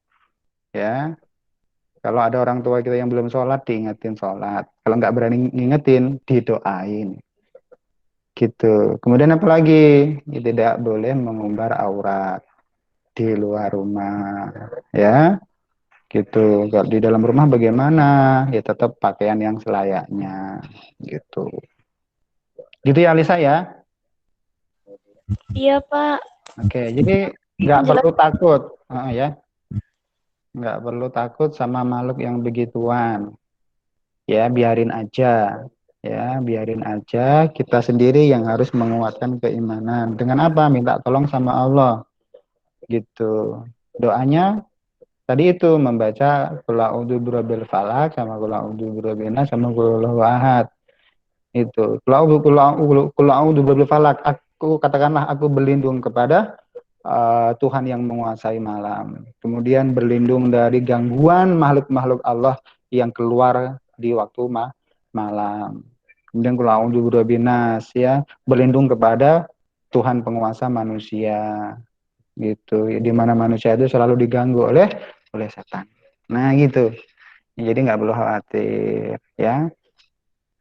Ya. Kalau ada orang tua kita yang belum sholat, diingetin sholat. Kalau nggak berani ngingetin, didoain. Gitu. Kemudian apa lagi? Ya, tidak boleh mengumbar aurat di luar rumah. Ya. Gitu. Kalau di dalam rumah bagaimana? Ya tetap pakaian yang selayaknya. Gitu. Gitu ya Alisa ya. Iya, Pak. Oke, jadi nggak perlu takut, ya, nggak perlu takut sama makhluk yang begituan, ya biarin aja, ya biarin aja. Kita sendiri yang harus menguatkan keimanan. Dengan apa? Minta tolong sama Allah, gitu. Doanya tadi itu membaca qul a'udzu birabbil falaq sama qul a'udzu birabbin nas sama qul huwallahu ahad. Itu qul a'udzu birabbil falaq. Aku katakanlah aku berlindung kepada Tuhan yang menguasai malam. Kemudian berlindung dari gangguan makhluk-makhluk Allah yang keluar di waktu malam. Kemudian qul a'udzu birabbin nas, ya, berlindung kepada Tuhan penguasa manusia. Gitu. Di mana manusia itu selalu diganggu oleh setan. Nah, gitu. Jadi nggak perlu khawatir, ya.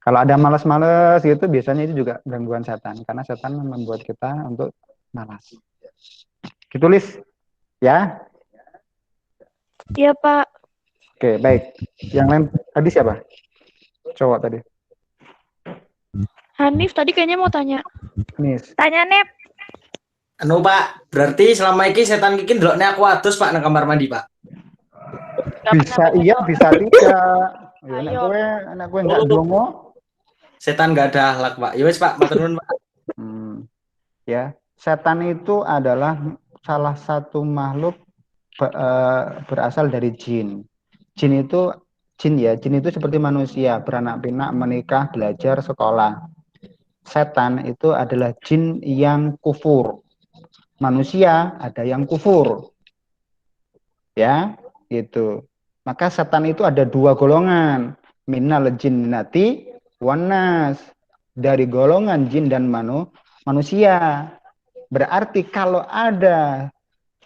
Kalau ada malas-malas gitu, biasanya itu juga gangguan setan, karena setan membuat kita untuk malas. Gitu, Lis. Ya. Iya, Pak. Oke, baik. Yang lain tadi siapa? Cowok tadi. Hanif tadi kayaknya mau tanya. Nis. Tanya Nep. Anu Pak, berarti selama ini setan kiki ndelokne aku adus Pak nang kamar mandi Pak. Bisa iya, bisa tidak. Ya, anak gue enggak dongo. Setan nggak ada akhlak Pak. Ya wis Pak, matur nuwun Pak. Ya, setan itu adalah salah satu makhluk berasal dari jin. Jin itu seperti manusia, beranak pinak, menikah, belajar, sekolah. Setan itu adalah jin yang kufur. Manusia ada yang kufur. Ya, gitu. Maka setan itu ada dua golongan, minal jinnati wan nas. dari golongan jin dan manusia. Berarti kalau ada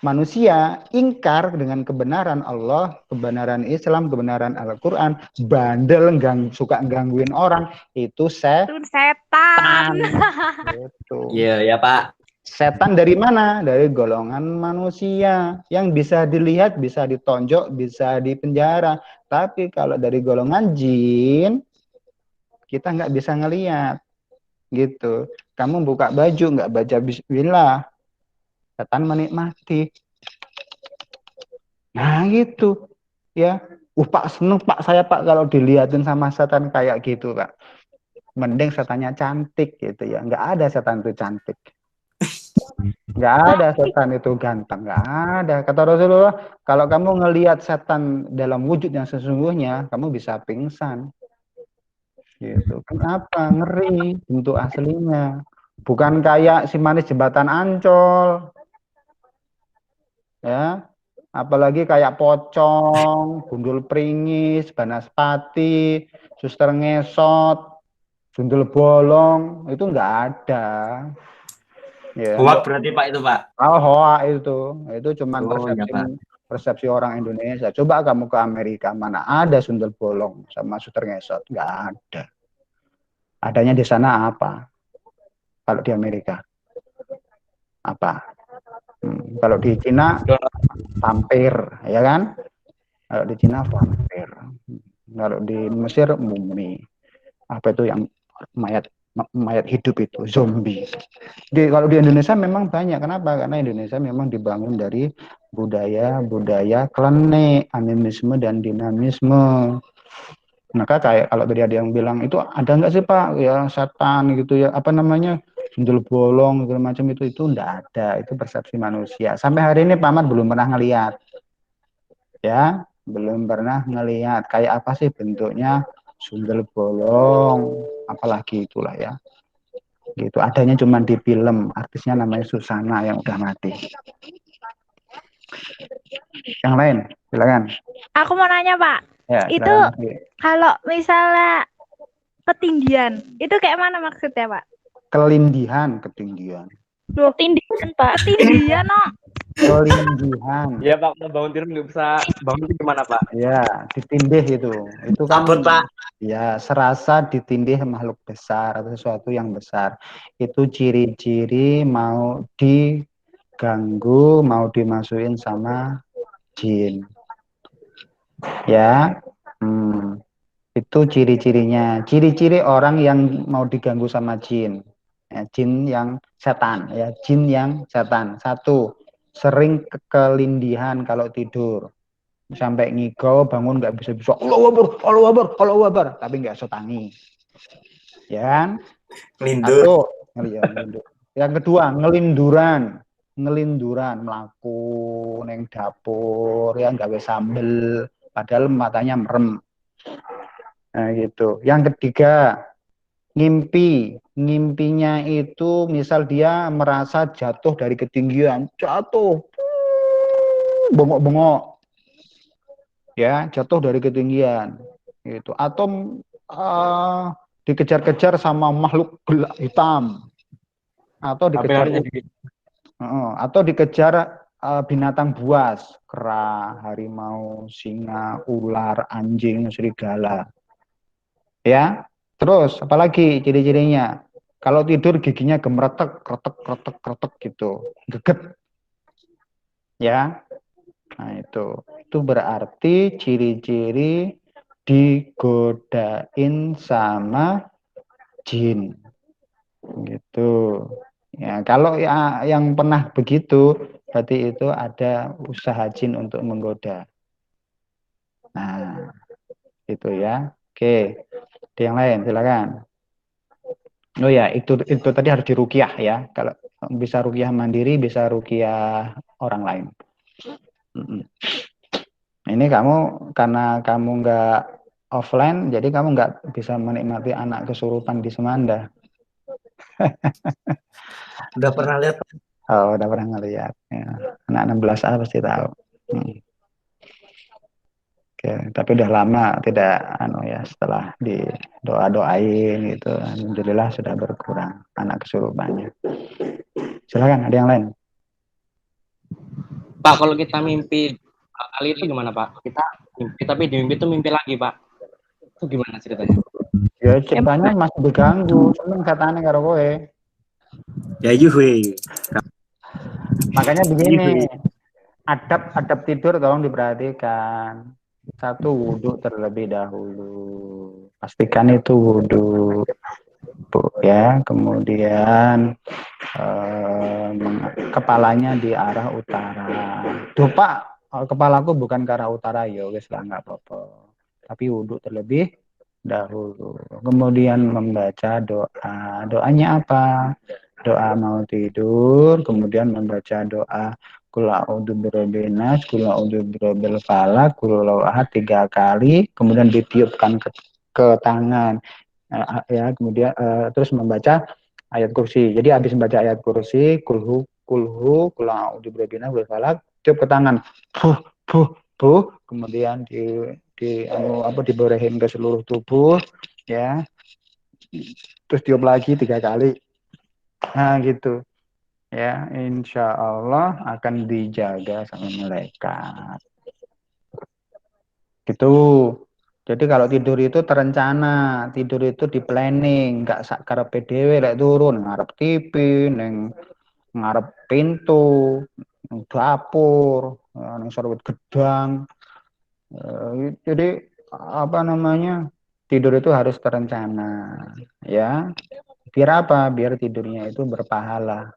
manusia ingkar dengan kebenaran Allah, kebenaran Islam, kebenaran Al-Quran, bandel, suka gangguin orang, itu Itu setan. Gitu. Iya, ya Pak. Setan dari mana? Dari golongan manusia yang bisa dilihat, bisa ditonjok, bisa dipenjara. Tapi kalau dari golongan jin, kita nggak bisa ngelihat. Gitu. Kamu buka baju, nggak baca bismillah, setan menikmati. Nah gitu. Ya. Pak seneng Pak saya Pak kalau dilihatin sama setan kayak gitu Pak. Mending setannya cantik gitu ya. Nggak ada setan itu cantik. Nggak ada setan itu ganteng, nggak ada. Kata Rasulullah, kalau kamu ngelihat setan dalam wujud yang sesungguhnya, kamu bisa pingsan. Gitu. Kenapa? Ngeri bentuk aslinya. Bukan kayak si manis jembatan Ancol. Ya. Apalagi kayak pocong, gundul pringis, banaspati, suster ngesot, gundul bolong, itu nggak ada. Ya, Hoak berarti Pak itu Pak. hoa itu cuman Oh ya Pak. persepsi orang Indonesia. Coba kamu ke Amerika, mana ada sundel bolong sama suster ngesot, nggak ada. Adanya di sana apa? Kalau di Amerika apa? Kalau di Cina vampir, ya kan? Kalau di Cina vampir. Kalau di Mesir mumi. Apa itu yang mayat hidup itu, zombie. Kalau di Indonesia memang banyak. Kenapa? Karena Indonesia memang dibangun dari budaya klenik, animisme dan dinamisme. Maka kayak kalau tadi ada yang bilang itu ada nggak sih Pak ya setan gitu ya, apa namanya, sundel bolong segala macam, itu enggak ada, itu persepsi manusia. Sampai hari ini Pak Ahmad belum pernah ngelihat, ya belum pernah ngelihat kayak apa sih bentuknya sundel bolong, apalagi itulah ya, gitu. Adanya cuma di film, artisnya namanya Susana yang udah mati. Yang lain silakan. Aku mau nanya Pak, Ya, itu silakan. kalau misalnya ketinggian, itu kayak mana maksudnya Pak? Ketindihan. Loh, Ketindihan, Pak. ketinggian no. Kelindihan. Iya Pak, mau bangun tidur nggak bisa bangun itu gimana Pak? Ya, ditindih itu kan. Sabut Pak. Ya, serasa ditindih makhluk besar atau sesuatu yang besar. Itu ciri-ciri mau diganggu, mau dimasukin sama jin. Ya, itu ciri-cirinya. Ciri-ciri orang yang mau diganggu sama jin. Ya, jin yang setan. Ya, jin yang setan. Satu, sering kelindihan kalau tidur. Sampai ngigau, bangun nggak bisa-bisa, Allahu Akbar, tapi nggak setangi. Ya kan? Lindur. Satu, yang kedua, ngelinduran melaku neng dapur, yang gawe sambel, padahal matanya merem. Nah, gitu. Yang ketiga, ngimpinya itu misal dia merasa jatuh dari ketinggian, bengok-bengok, ya, jatuh dari ketinggian gitu, atau dikejar-kejar sama makhluk gelap hitam, atau dikejar binatang buas, kera, harimau, singa, ular, anjing, serigala. Ya, terus apalagi ciri-cirinya? Kalau tidur giginya gemeretek, kretek gitu, geget. Ya. Nah, itu berarti ciri-ciri digodain sama jin. Gitu. Ya, kalau yang pernah begitu, berarti itu ada usaha jin untuk menggoda. Nah, itu ya. Oke. Ada yang lain, silakan. Oh ya, itu tadi harus diruqyah ya. Kalau bisa ruqyah mandiri, bisa ruqyah orang lain. Ini kamu, karena kamu nggak offline, jadi kamu nggak bisa menikmati anak kesurupan di Semanda. Udah pernah lihat? Oh, udah pernah ngeliat. Ya. Anak 16A pasti tahu. Oke. Ya, tapi udah lama tidak ya setelah di doain gitu, alhamdulillah sudah berkurang anak kesurupannya. Silakan, ada yang lain. Pak, kalau kita mimpi kali itu gimana Pak? Kita mimpi tapi di mimpi itu mimpi lagi Pak. Itu gimana ceritanya? Ya ceritanya masih diganggu, cuman katanya karo kowe. Ya yuhui. Makanya begini, adab tidur tolong diperhatikan. Satu, wudhu terlebih dahulu. Pastikan itu wudhu, ya. Kemudian kepalanya di arah utara. Duh Pak, kepalaku bukan ke arah utara, ya wes lah nggak apa-apa. Tapi wudhu terlebih dahulu. Kemudian membaca doa. Doanya apa? Doa mau tidur, kemudian membaca doa Qul a'udzu birabbin nas, Qul a'udzu birabbil falaq, Qul huwallahu ahad 3 kali, kemudian ditiupkan ke tangan. Ya, kemudian terus membaca ayat kursi. Jadi habis membaca ayat kursi, kulhu, Qul a'udzu birabbin nas, Qul falaq, tiup ke tangan. Puh, kemudian diborehin ke seluruh tubuh, ya. Terus tiup lagi 3 kali. Nah, gitu. Ya, insya Allah akan dijaga sama malaikat. Gitu. Jadi kalau tidur itu terencana, tidur itu di planning, nggak karepe dhewe lek turun ngarep TV, neng ngarep pintu, neng dapur, neng serwet gedang. Jadi apa namanya? Tidur itu harus terencana, ya. Biar apa? Biar tidurnya itu berpahala.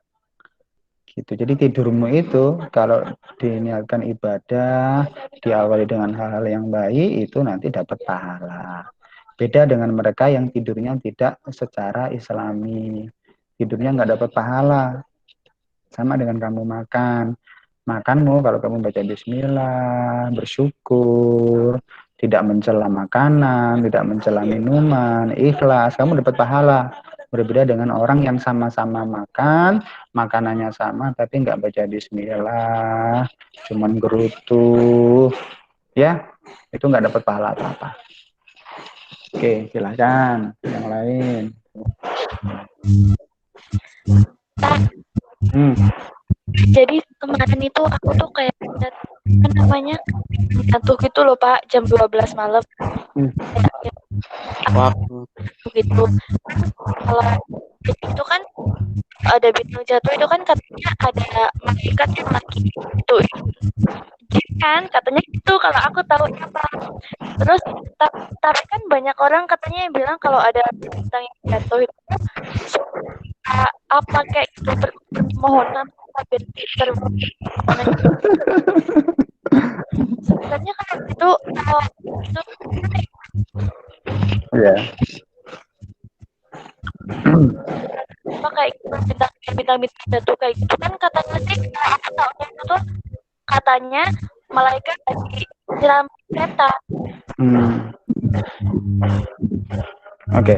Gitu. Jadi tidurmu itu kalau diniatkan ibadah, diawali dengan hal-hal yang baik, itu nanti dapat pahala. Beda dengan mereka yang tidurnya tidak secara islami. Tidurnya nggak dapat pahala. Sama dengan kamu makan. Makanmu kalau kamu baca bismillah, bersyukur, tidak mencela makanan, tidak mencela minuman, ikhlas, kamu dapat pahala. Berbeda dengan orang yang sama-sama makan, makanannya sama tapi nggak baca bismillah, cuman gerutu, ya itu nggak dapat pahala apa-apa. Oke, silakan yang lain. Jadi kemarin itu aku tuh kayak apa namanya jatuh gitu loh Pak, jam 12 malam. Begitu. Kalau itu kan ada bintang jatuh itu kan katanya ada malaikat yang lagi itu kan katanya gitu kalau aku tahu apa. Terus tapi kan banyak orang katanya yang bilang kalau ada bintang yang jatuh itu apa kayak gitu permohonan biar terwujud. Sebenarnya kan itu Ya. apa kayak bintang jatuh kayak gitu kan katanya sih aku tahu itu tuh katanya malaikat lagi siram setan. Oke.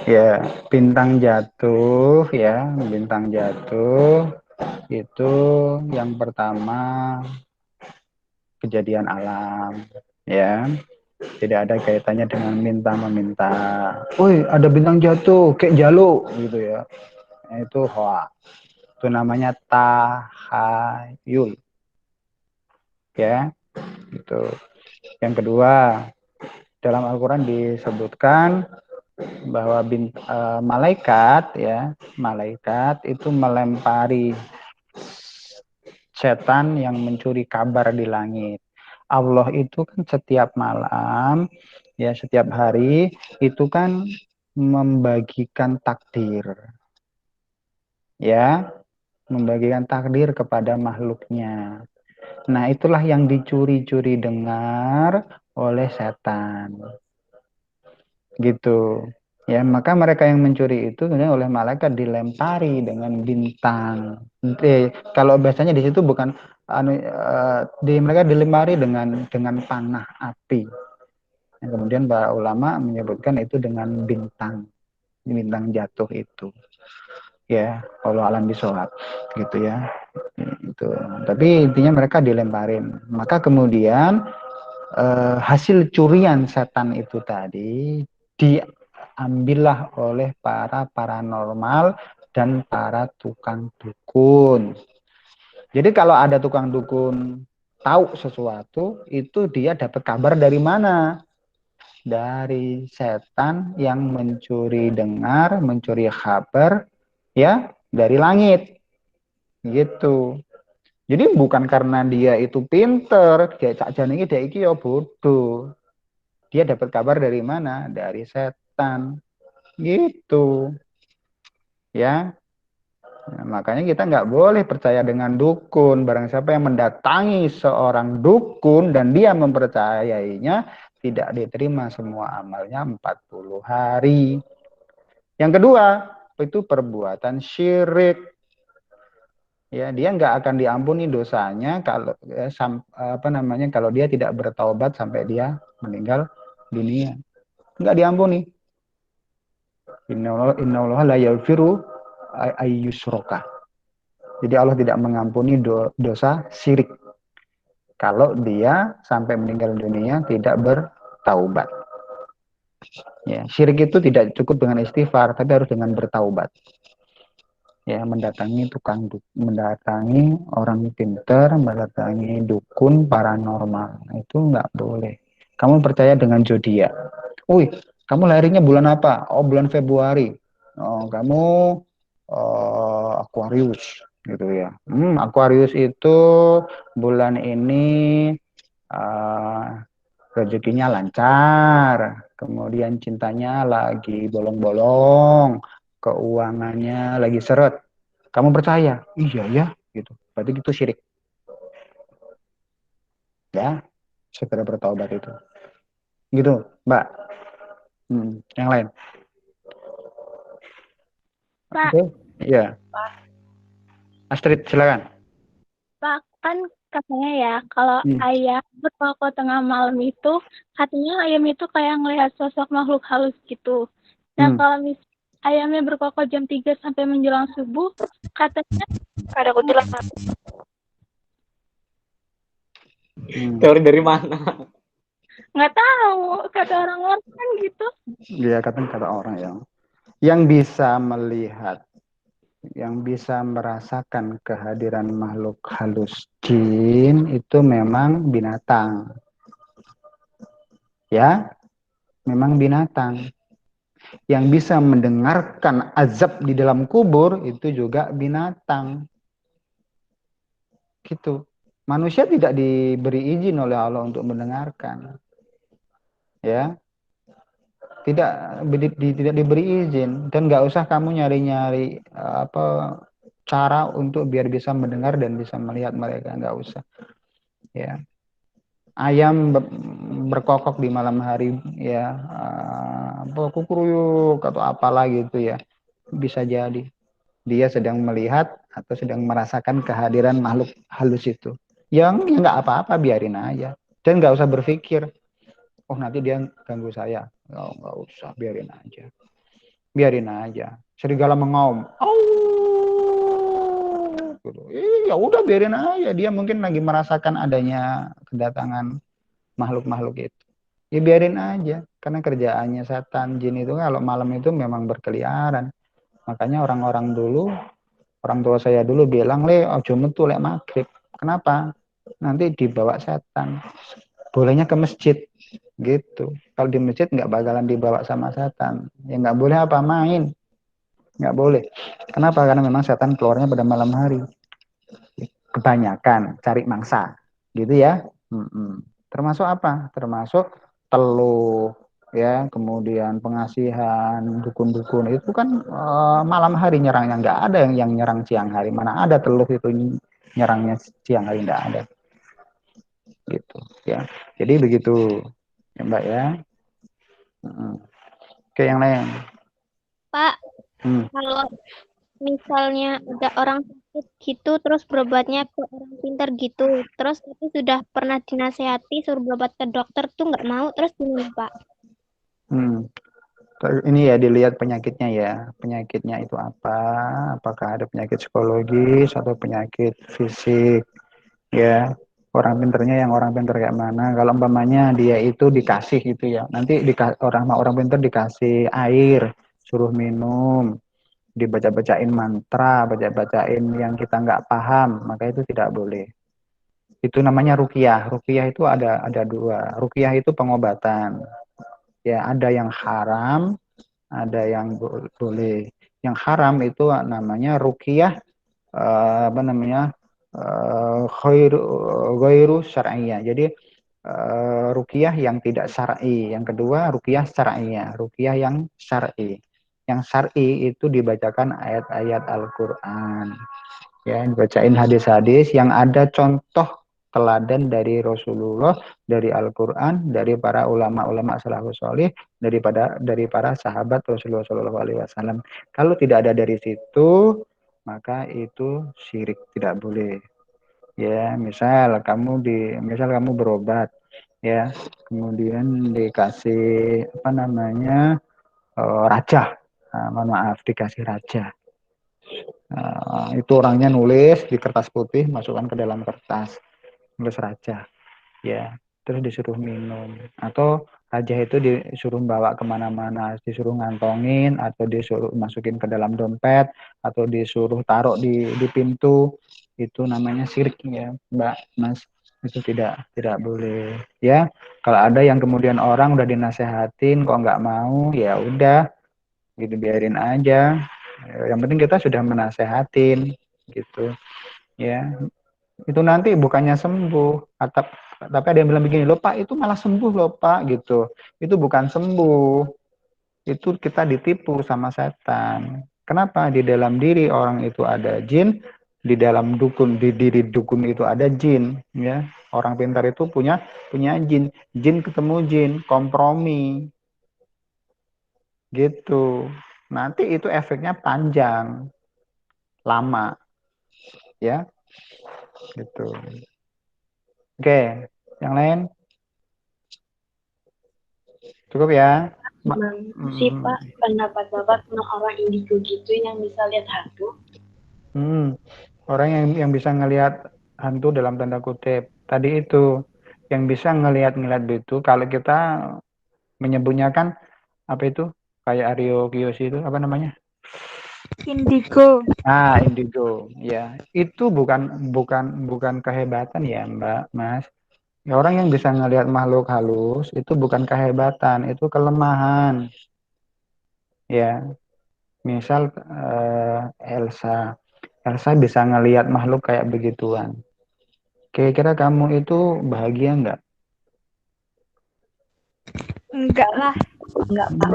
Ya, bintang jatuh itu yang pertama kejadian alam, ya. Tidak ada kaitannya dengan minta-meminta. Woi, ada bintang jatuh, kayak jaluk gitu ya. Itu hoax. Itu namanya tahayul. Ya, gitu. Yang kedua, dalam Al-Quran disebutkan bahwa malaikat itu melempari setan yang mencuri kabar di langit. Allah itu kan setiap malam, ya setiap hari itu kan membagikan takdir, ya membagikan takdir kepada makhluknya. Nah itulah yang dicuri-curi dengar oleh setan, gitu. Ya maka mereka yang mencuri itu sebenarnya oleh malaikat dilempari dengan bintang. Kalau biasanya di situ bukan mereka dilempari dengan panah api. Yang kemudian para ulama menyebutkan itu dengan bintang jatuh itu. ya Allah alam bisawab gitu ya. Itu. Tapi intinya mereka dilemparin. Maka kemudian hasil curian setan itu tadi diambillah oleh para paranormal dan para tukang dukun. Jadi kalau ada tukang dukun tahu sesuatu, itu dia dapat kabar dari mana? Dari setan yang mencuri dengar, mencuri kabar ya dari langit. Gitu. Jadi bukan karena dia itu pinter, dia cak jane dia iki ya bodoh. Dia dapat kabar dari mana? Dari setan. Gitu. Ya. Nah, makanya kita nggak boleh percaya dengan dukun. Barang siapa yang mendatangi seorang dukun dan dia mempercayainya, tidak diterima semua amalnya 40 hari. Yang kedua, itu perbuatan syirik. Ya, dia nggak akan diampuni dosanya kalau kalau dia tidak bertaubat sampai dia meninggal dunia. Nggak diampuni. Innallaha la yaghfiru ayyusyraka. Jadi Allah tidak mengampuni dosa syirik kalau dia sampai meninggal dunia tidak bertaubat. Ya, syirik itu tidak cukup dengan istighfar, tapi harus dengan bertaubat. Ya, mendatangi mendatangi orang pinter, mendatangi dukun paranormal, itu nggak boleh. Kamu percaya dengan zodiak. Wih, kamu lahirnya bulan apa? Oh, bulan Februari. Oh, kamu Aquarius gitu ya. Aquarius itu bulan ini rezekinya lancar, kemudian cintanya lagi bolong-bolong, keuangannya lagi seret. Kamu percaya? Iya ya, gitu. Berarti itu syirik. Ya, segera bertaubat itu. Gitu, Mbak. Yang lain. Pak. Oke. Iya. Astrid, silakan. Pak, kan katanya ya, kalau ayam berkokok tengah malam itu, katanya ayam itu kayak ngelihat sosok makhluk halus gitu. Nah, kalau misalnya ayamnya berkokok jam 3 sampai menjelang subuh, katanya ada kuntilanak. Teori dari mana? Nggak tahu, kata orang-orang kan gitu. Iya, kata orang ya. Yang bisa melihat, yang bisa merasakan kehadiran makhluk halus jin itu memang binatang. Ya, memang binatang. Yang bisa mendengarkan azab di dalam kubur itu juga binatang. Gitu. Manusia tidak diberi izin oleh Allah untuk mendengarkan. Ya. Tidak diberi izin, dan nggak usah kamu nyari-nyari cara untuk biar bisa mendengar dan bisa melihat mereka, nggak usah. Ya. Ayam berkokok di malam hari ya, kukuruyuk atau apalah gitu ya, bisa jadi dia sedang melihat atau sedang merasakan kehadiran makhluk halus itu. Yang nggak apa-apa, biarin aja dan nggak usah berpikir, oh nanti dia ganggu saya. Oh, nggak usah, biarin aja. Biarin aja. Serigala mengaum. Gitu. Ya udah, biarin aja. Dia mungkin lagi merasakan adanya kedatangan makhluk-makhluk itu. Ya biarin aja. Karena kerjaannya setan, jin itu kalau malam itu memang berkeliaran. Makanya orang-orang dulu, orang tua saya dulu bilang, ojo metu lek maghrib. Kenapa? Nanti dibawa setan. Bolehnya ke masjid. Gitu. Kalau di masjid nggak bakalan dibawa sama setan. Ya nggak boleh apa, main. Nggak boleh. Kenapa? Karena memang setan keluarnya pada malam hari. Kebanyakan cari mangsa. Gitu ya. Termasuk apa? Termasuk teluh, ya, kemudian pengasihan, dukun-dukun itu kan malam hari nyerangnya. Nggak ada yang nyerang siang hari. Mana ada teluh itu nyerangnya siang hari, nggak ada. Gitu ya. Jadi begitu ya Mbak ya. Oke, yang lain. Pak, kalau misalnya ada orang sakit gitu, terus berobatnya ke orang pintar gitu, terus itu sudah pernah dinasehati suruh berobat ke dokter tuh nggak mau, terus gimana Pak? Ini ya dilihat penyakitnya ya. Penyakitnya itu apa? Apakah ada penyakit psikologis atau penyakit fisik? Ya, orang pinternya yang orang pinter kayak mana? Kalau umpamanya dia itu dikasih gitu ya. Nanti orang pinter dikasih air, suruh minum, dibaca-bacain mantra, baca-bacain yang kita nggak paham, maka itu tidak boleh. Itu namanya ruqyah. Ruqyah itu ada dua. Ruqyah itu pengobatan. Ya, ada yang haram, ada yang boleh. Yang haram itu namanya ruqyah apa namanya? Ghairu syar'iyyah. Jadi ruqyah yang tidak syar'i. Yang kedua ruqyah syar'iyyah. Ruqyah yang syar'i. Yang syar'i itu dibacakan ayat-ayat Al-Qur'an. Ya, dibacain hadis-hadis yang ada contoh teladan dari Rasulullah, dari Al-Qur'an, dari para ulama-ulama salafus salih, dari para sahabat Rasulullah Shallallahu alaihi wasallam. Kalau tidak ada dari situ, maka itu syirik, tidak boleh. Ya, misal kamu berobat ya, kemudian dikasih apa namanya? Raja. Nah, mohon maaf, dikasih raja. Itu orangnya nulis di kertas putih, masukkan ke dalam kertas, nulis raja, ya, terus disuruh minum, atau raja itu disuruh bawa kemana-mana, disuruh ngantongin, atau disuruh masukin ke dalam dompet, atau disuruh taruh di pintu, itu namanya syirik ya, Mbak, Mas, itu tidak boleh, ya. Kalau ada yang kemudian orang udah dinasehatin kok nggak mau, ya udah, gitu biarin aja. Yang penting kita sudah menasehatin gitu ya. Itu nanti bukannya sembuh, tapi ada yang bilang begini, loh Pak, itu malah sembuh loh Pak, gitu. Itu bukan sembuh, itu kita ditipu sama setan. Kenapa? Di dalam diri orang itu ada jin, di dalam di diri dukun itu ada jin, ya. Orang pintar itu punya jin, ketemu jin, kompromi, gitu. Nanti itu efeknya panjang, lama, ya, gitu. Oke, yang lain cukup ya. Sih Pak, pendapat Bapak tentang orang indigo gitu yang bisa lihat hantu. Orang yang bisa ngelihat hantu dalam tanda kutip tadi itu, yang bisa ngelihat itu, kalau kita menyebutnya kan apa itu, kayak Aryo Kiyoshi itu apa namanya? Indigo. Indigo, ya. Itu bukan kehebatan ya, Mbak, Mas. Ya, orang yang bisa ngelihat makhluk halus itu bukan kehebatan, itu kelemahan. Ya, misal Elsa bisa ngelihat makhluk kayak begituan. Kira-kira kamu itu bahagia nggak? Enggak lah.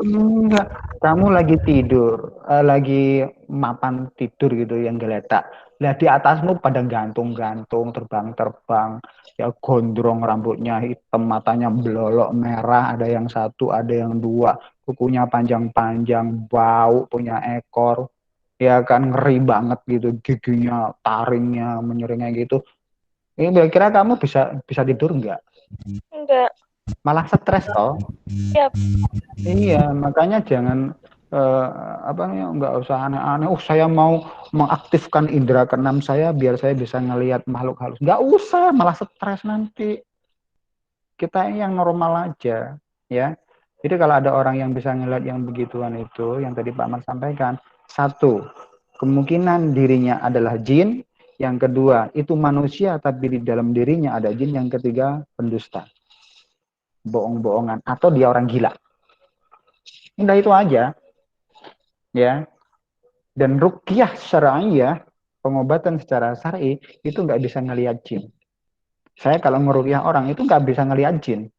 Enggak. Kamu lagi tidur, lagi mapan tidur gitu yang geletak. Lihat di atasmu pada gantung-gantung, terbang-terbang, ya gondrong, rambutnya hitam, matanya belolok merah, ada yang satu, ada yang dua, kukunya panjang-panjang, bau, punya ekor, ya kan, ngeri banget gitu, giginya, taringnya, menyeringai gitu. Ini kira-kira kamu bisa tidur nggak? Enggak. Malah stres toh. Iya, makanya jangan nggak usah aneh-aneh. Saya mau mengaktifkan indera keenam saya biar saya bisa ngelihat makhluk halus. Nggak usah, malah stres nanti. Kita yang normal aja, ya. Jadi kalau ada orang yang bisa ngelihat yang begituan itu, yang tadi Pak Ahmad sampaikan, satu, kemungkinan dirinya adalah jin. Yang kedua, itu manusia tapi di dalam dirinya ada jin. Yang ketiga, pendusta, bohong-bohongan, atau dia orang gila. Udah itu aja, ya. Dan ruqyah syar'iyah, pengobatan secara syar'i, itu nggak bisa ngelihat jin. Saya kalau ngeruqyah orang itu nggak bisa ngelihat jin,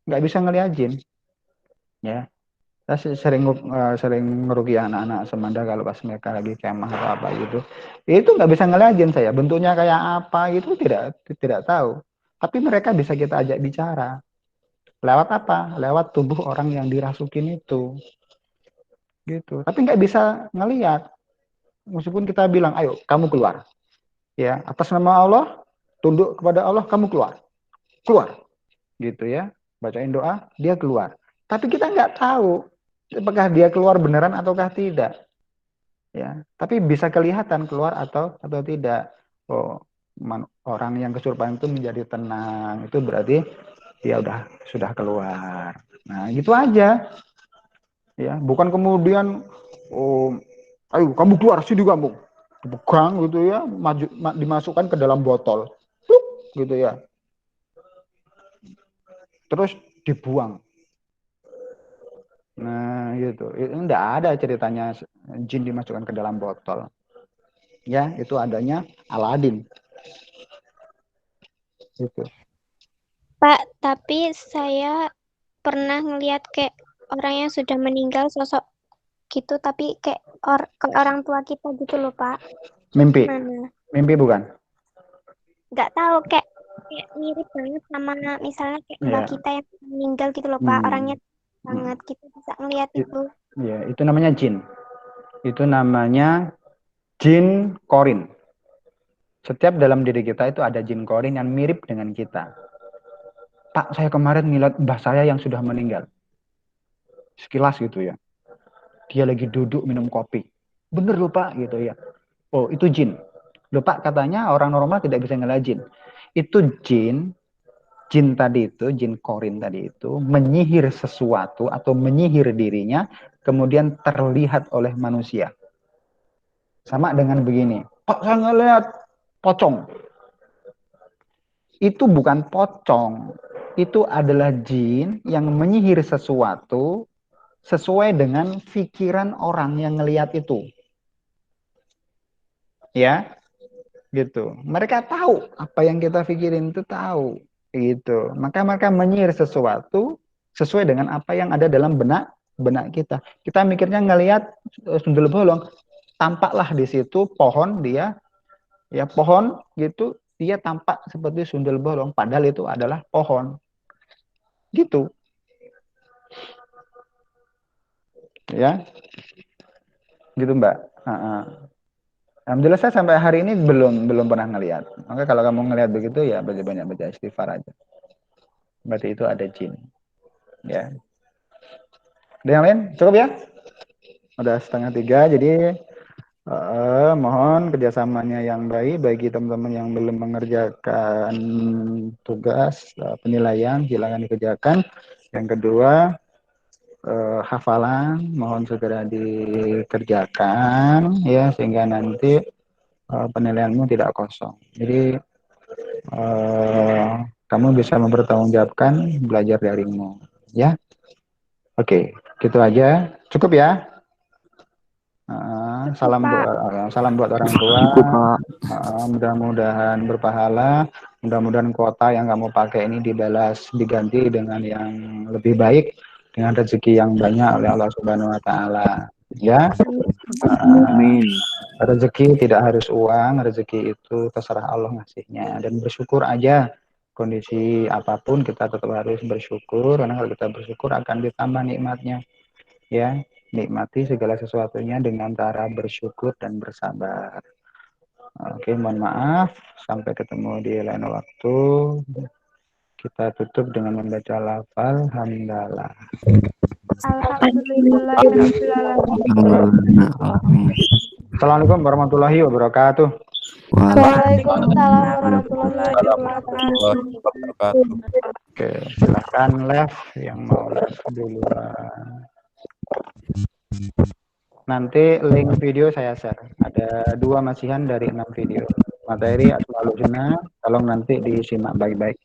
nggak bisa ngelihat jin, ya. Saya sering ngeruqyah anak-anak semanda kalau pas mereka lagi kemah atau apa gitu. Itu nggak bisa ngelihat jin saya, bentuknya kayak apa gitu tidak tahu. Tapi mereka bisa kita ajak bicara. Lewat apa? Lewat tubuh orang yang dirasukin itu. Gitu. Tapi nggak bisa ngelihat. Meskipun kita bilang, ayo kamu keluar. Ya, atas nama Allah, tunduk kepada Allah, kamu keluar. Keluar. Gitu ya. Bacain doa, dia keluar. Tapi kita nggak tahu Apakah dia keluar beneran ataukah tidak? Ya, tapi bisa kelihatan keluar atau tidak. Oh, orang yang kesurupan itu menjadi tenang, itu berarti dia sudah keluar. Nah, gitu aja. Ya, bukan kemudian oh, ayo kamu keluar sini kamu. Dipegang gitu ya, dimasukkan ke dalam botol. Pluk, gitu ya. Terus dibuang. Nah, gitu. Itu enggak ada ceritanya jin dimasukkan ke dalam botol. Ya, itu adanya Aladin. Gitu. Pak, tapi saya pernah ngelihat kayak orang yang sudah meninggal sosok gitu, tapi kayak ke orang tua kita gitu loh, Pak. Mimpi. Mana? Mimpi bukan? Nggak tahu, kayak mirip banget sama misalnya kayak mbak kita yang meninggal gitu loh, Pak. Orangnya banget gitu, bisa ngelihat itu. Iya, itu namanya jin. Itu namanya jin korin. Setiap dalam diri kita itu ada jin korin yang mirip dengan kita. Pak, saya kemarin ngeliat mbah saya yang sudah meninggal. Sekilas gitu ya. Dia lagi duduk minum kopi. Bener loh Pak, gitu ya. Oh, itu jin. Loh Pak, katanya orang normal tidak bisa ngeliat jin. Itu jin tadi itu, jin korin tadi itu, menyihir sesuatu atau menyihir dirinya, kemudian terlihat oleh manusia. Sama dengan begini, Pak saya ngeliat pocong. Itu bukan pocong, itu adalah jin yang menyihir sesuatu sesuai dengan pikiran orang yang ngelihat itu. Ya, gitu. Mereka tahu apa yang kita pikirin itu tahu, gitu. Maka mereka menyihir sesuatu sesuai dengan apa yang ada dalam benak kita. Kita mikirnya ngelihat sundel bolong, tampaklah di situ pohon dia, ya pohon gitu, dia tampak seperti sundel bolong, padahal itu adalah pohon, gitu. Ya, gitu Mbak. Alhamdulillah saya sampai hari ini belum pernah ngelihat. Maka kalau kamu ngelihat begitu ya banyak baca istighfar aja. Berarti itu ada jin. Ya. Ada yang lain? Cukup ya? Udah 2:30, jadi mohon kerjasamanya yang baik bagi teman-teman yang belum mengerjakan tugas penilaian, silakan dikerjakan. Yang kedua, hafalan mohon segera dikerjakan ya, sehingga nanti penilaianmu tidak kosong. Jadi kamu bisa mempertanggungjawabkan belajar darimu, ya. Oke, gitu aja. Cukup ya. Salam buat orang tua. Mudah-mudahan berpahala. Mudah-mudahan kuota yang kamu pakai ini diganti dengan yang lebih baik, dengan rezeki yang banyak oleh Allah Subhanahu Wa Taala. Ya. Amin. Rezeki tidak harus uang, rezeki itu terserah Allah ngasihnya, dan bersyukur aja. Kondisi apapun kita tetap harus bersyukur, karena kalau kita bersyukur akan ditambah nikmatnya. Ya, nikmati segala sesuatunya dengan cara bersyukur dan bersabar. Oke, mohon maaf, sampai ketemu di lain waktu. Kita tutup dengan membaca lafal hamdalah. Assalamualaikum warahmatullahi wabarakatuh. Waalaikumsalam warahmatullahi wabarakatuh. Oke, silakan live yang mau live duluan. Nanti link video saya share. Ada 2 masihan dari 6 video. Materi Asmaul Husna, tolong nanti disimak baik-baik.